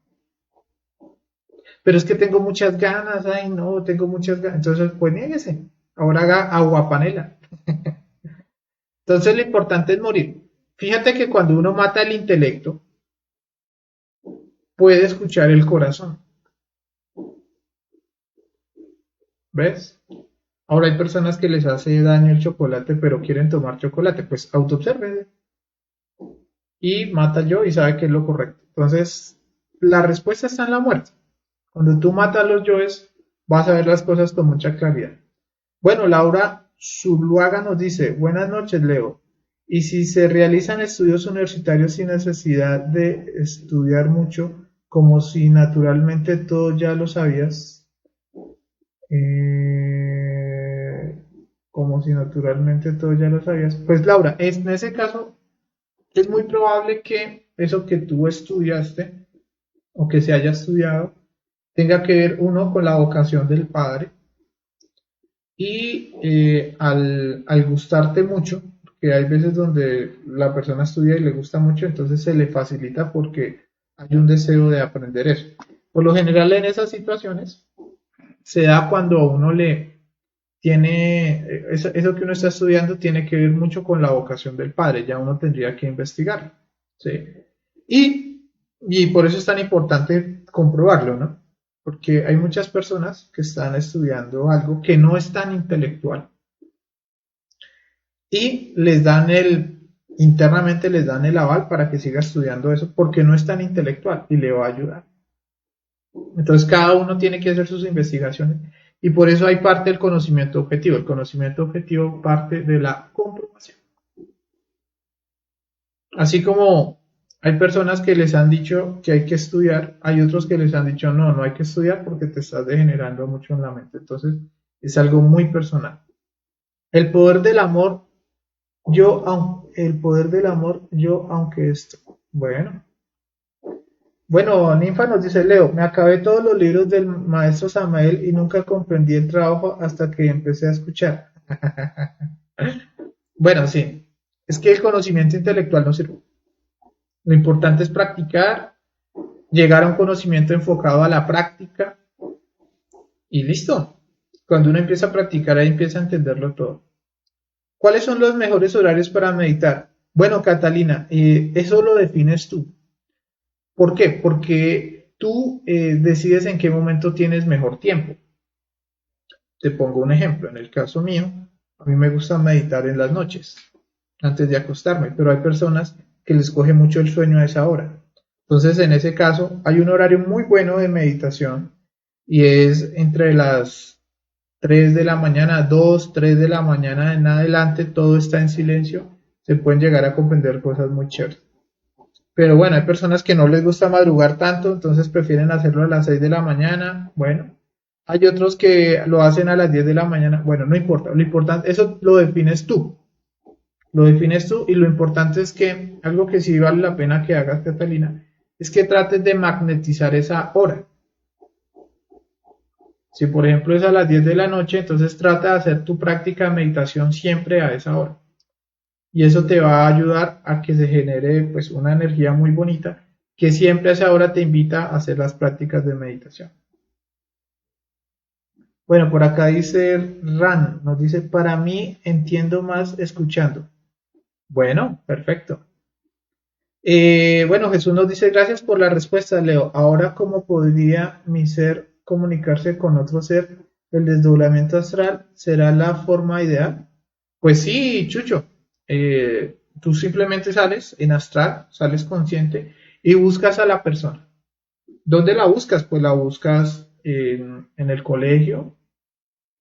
Pero es que tengo muchas ganas, ay no, tengo muchas ganas. Entonces, pues niéguese. Ahora haga agua panela. Entonces lo importante es morir. Fíjate que cuando uno mata el intelecto, puede escuchar el corazón. ¿Ves? Ahora hay personas que les hace daño el chocolate, pero quieren tomar chocolate. Pues autoobserve y mata yo y sabe que es lo correcto. Entonces, la respuesta está en la muerte. Cuando tú matas los yoes, vas a ver las cosas con mucha claridad. Bueno, Laura Zuluaga nos dice, buenas noches, Leo. Y si se realizan estudios universitarios sin necesidad de estudiar mucho, como si naturalmente todo ya lo sabías, eh, como si naturalmente todo ya lo sabías, pues Laura, en ese caso es muy probable que eso que tú estudiaste o que se haya estudiado tenga que ver uno con la vocación del padre y al gustarte mucho, que hay veces donde la persona estudia y le gusta mucho, entonces se le facilita porque hay un deseo de aprender eso. Por lo general en esas situaciones se da cuando a uno le tiene, eso que uno está estudiando tiene que ver mucho con la vocación del padre, ya uno tendría que investigar, ¿sí? Y por eso es tan importante comprobarlo, ¿no? Porque hay muchas personas que están estudiando algo que no es tan intelectual y internamente les dan el aval para que siga estudiando eso porque no es tan intelectual y le va a ayudar. Entonces cada uno tiene que hacer sus investigaciones y por eso hay parte del conocimiento objetivo. El conocimiento objetivo parte de la comprobación. Así como hay personas que les han dicho que hay que estudiar, hay otros que les han dicho no, no hay que estudiar porque te estás degenerando mucho en la mente. Entonces es algo muy personal. El poder del amor, el poder del amor, yo aunque esto. Bueno, Ninfa nos dice, Leo, me acabé todos los libros del maestro Samael y nunca comprendí el trabajo hasta que empecé a escuchar. Bueno, sí, es que el conocimiento intelectual no sirve. Lo importante es practicar, llegar a un conocimiento enfocado a la práctica y listo. Cuando uno empieza a practicar, ahí empieza a entenderlo todo. ¿Cuáles son los mejores horarios para meditar? Bueno, Catalina, eso lo defines tú. ¿Por qué? Porque tú decides en qué momento tienes mejor tiempo. Te pongo un ejemplo. En el caso mío, a mí me gusta meditar en las noches, antes de acostarme, pero hay personas que les coge mucho el sueño a esa hora. Entonces, en ese caso, hay un horario muy bueno de meditación y es entre las 3 de la mañana, 2, 3 de la mañana en adelante, todo está en silencio, se pueden llegar a comprender cosas muy chéveres. Pero bueno, hay personas que no les gusta madrugar tanto, entonces prefieren hacerlo a las 6 de la mañana. Bueno, hay otros que lo hacen a las 10 de la mañana. Bueno, no importa. Lo importante, eso lo defines tú. Lo defines tú y lo importante es que algo que sí vale la pena que hagas, Catalina, es que trates de magnetizar esa hora. Si por ejemplo es a las 10 de la noche, entonces trata de hacer tu práctica de meditación siempre a esa hora. Y eso te va a ayudar a que se genere pues una energía muy bonita que siempre a esa hora te invita a hacer las prácticas de meditación. Bueno, por acá dice Ran, nos dice, para mí entiendo más escuchando. Bueno, perfecto. Bueno, Jesús nos dice, gracias por la respuesta, Leo. Ahora, ¿cómo podría mi ser comunicarse con otro ser? ¿El desdoblamiento astral será la forma ideal? Pues sí, Chucho. Tú simplemente sales en astral, sales consciente y buscas a la persona. ¿Dónde la buscas? Pues la buscas en el colegio,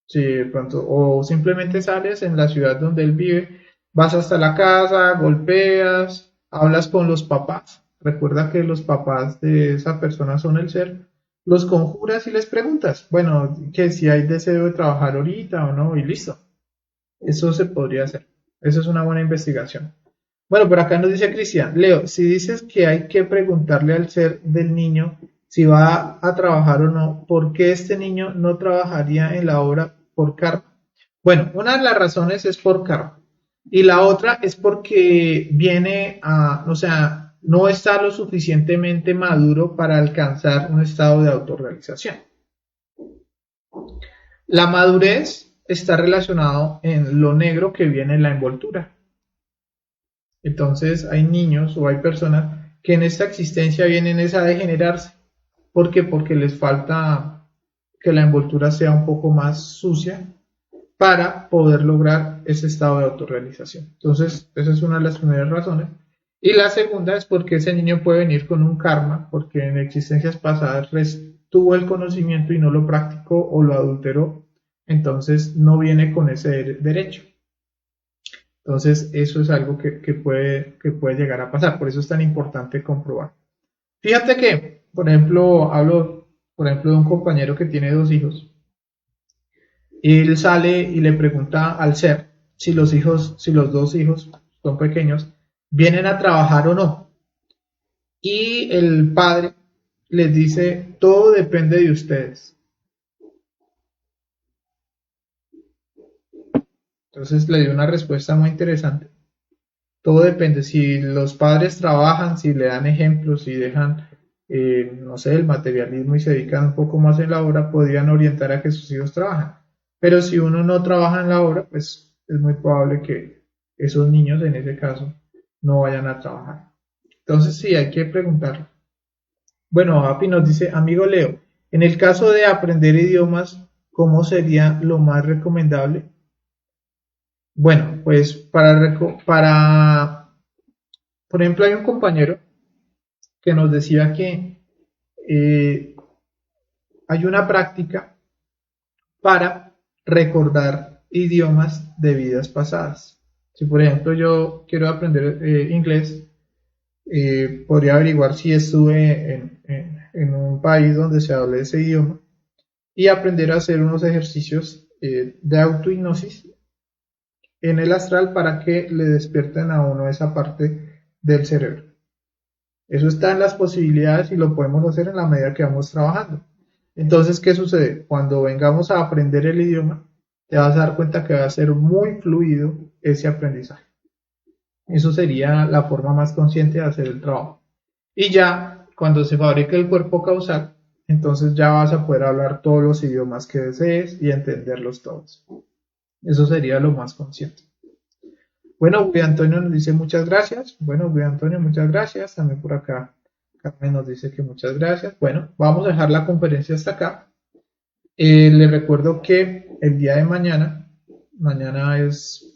sí, de pronto, o simplemente sales en la ciudad donde él vive, vas hasta la casa, golpeas, hablas con los papás. Recuerda que los papás de esa persona son el ser. Los conjuras y les preguntas, bueno, que si hay deseo de trabajar ahorita o no, y listo. Eso se podría hacer. Eso es una buena investigación. Bueno, por acá nos dice Cristian, Leo, si dices que hay que preguntarle al ser del niño si va a trabajar o no, ¿por qué este niño no trabajaría en la obra por karma? Bueno, una de las razones es por karma y la otra es porque viene a, o sea, no está lo suficientemente maduro para alcanzar un estado de autorrealización. La madurez está relacionado en lo negro que viene en la envoltura. Entonces hay niños o hay personas que en esta existencia vienen es a degenerarse. ¿Por qué? Porque les falta que la envoltura sea un poco más sucia para poder lograr ese estado de autorrealización. Entonces, esa es una de las primeras razones. Y la segunda es porque ese niño puede venir con un karma, porque en existencias pasadas tuvo el conocimiento y no lo practicó o lo adulteró, entonces no viene con ese derecho. Entonces, eso es algo que puede llegar a pasar, por eso es tan importante comprobar. Fíjate que, por ejemplo, hablo, por ejemplo, de un compañero que tiene dos hijos. Y él sale y le pregunta al ser si los dos hijos son pequeños, vienen a trabajar o no. Y el padre les dice, todo depende de ustedes. Entonces le dio una respuesta muy interesante. Todo depende, si los padres trabajan, si le dan ejemplos, si dejan, no sé, el materialismo y se dedican un poco más en la obra, podrían orientar a que sus hijos trabajen. Pero si uno no trabaja en la obra, pues es muy probable que esos niños, en ese caso, no vayan a trabajar. Entonces sí, hay que preguntar. Bueno, Api nos dice, amigo Leo, en el caso de aprender idiomas, ¿cómo sería lo más recomendable? Bueno, pues por ejemplo, hay un compañero que nos decía que eh, hay una práctica para recordar idiomas de vidas pasadas. Si por ejemplo yo quiero aprender inglés, podría averiguar si estuve en un país donde se habla ese idioma y aprender a hacer unos ejercicios de autohipnosis en el astral para que le despierten a uno esa parte del cerebro. Eso está en las posibilidades y lo podemos hacer en la medida que vamos trabajando. Entonces, ¿qué sucede? Cuando vengamos a aprender el idioma, te vas a dar cuenta que va a ser muy fluido ese aprendizaje. Eso sería la forma más consciente de hacer el trabajo. Y ya, cuando se fabrique el cuerpo causal, entonces ya vas a poder hablar todos los idiomas que desees y entenderlos todos. Eso sería lo más consciente. Bueno, Guy Antonio nos dice muchas gracias. Bueno, Guy Antonio, muchas gracias. También por acá Carmen nos dice que muchas gracias. Bueno, vamos a dejar la conferencia hasta acá. Les recuerdo que el día de mañana es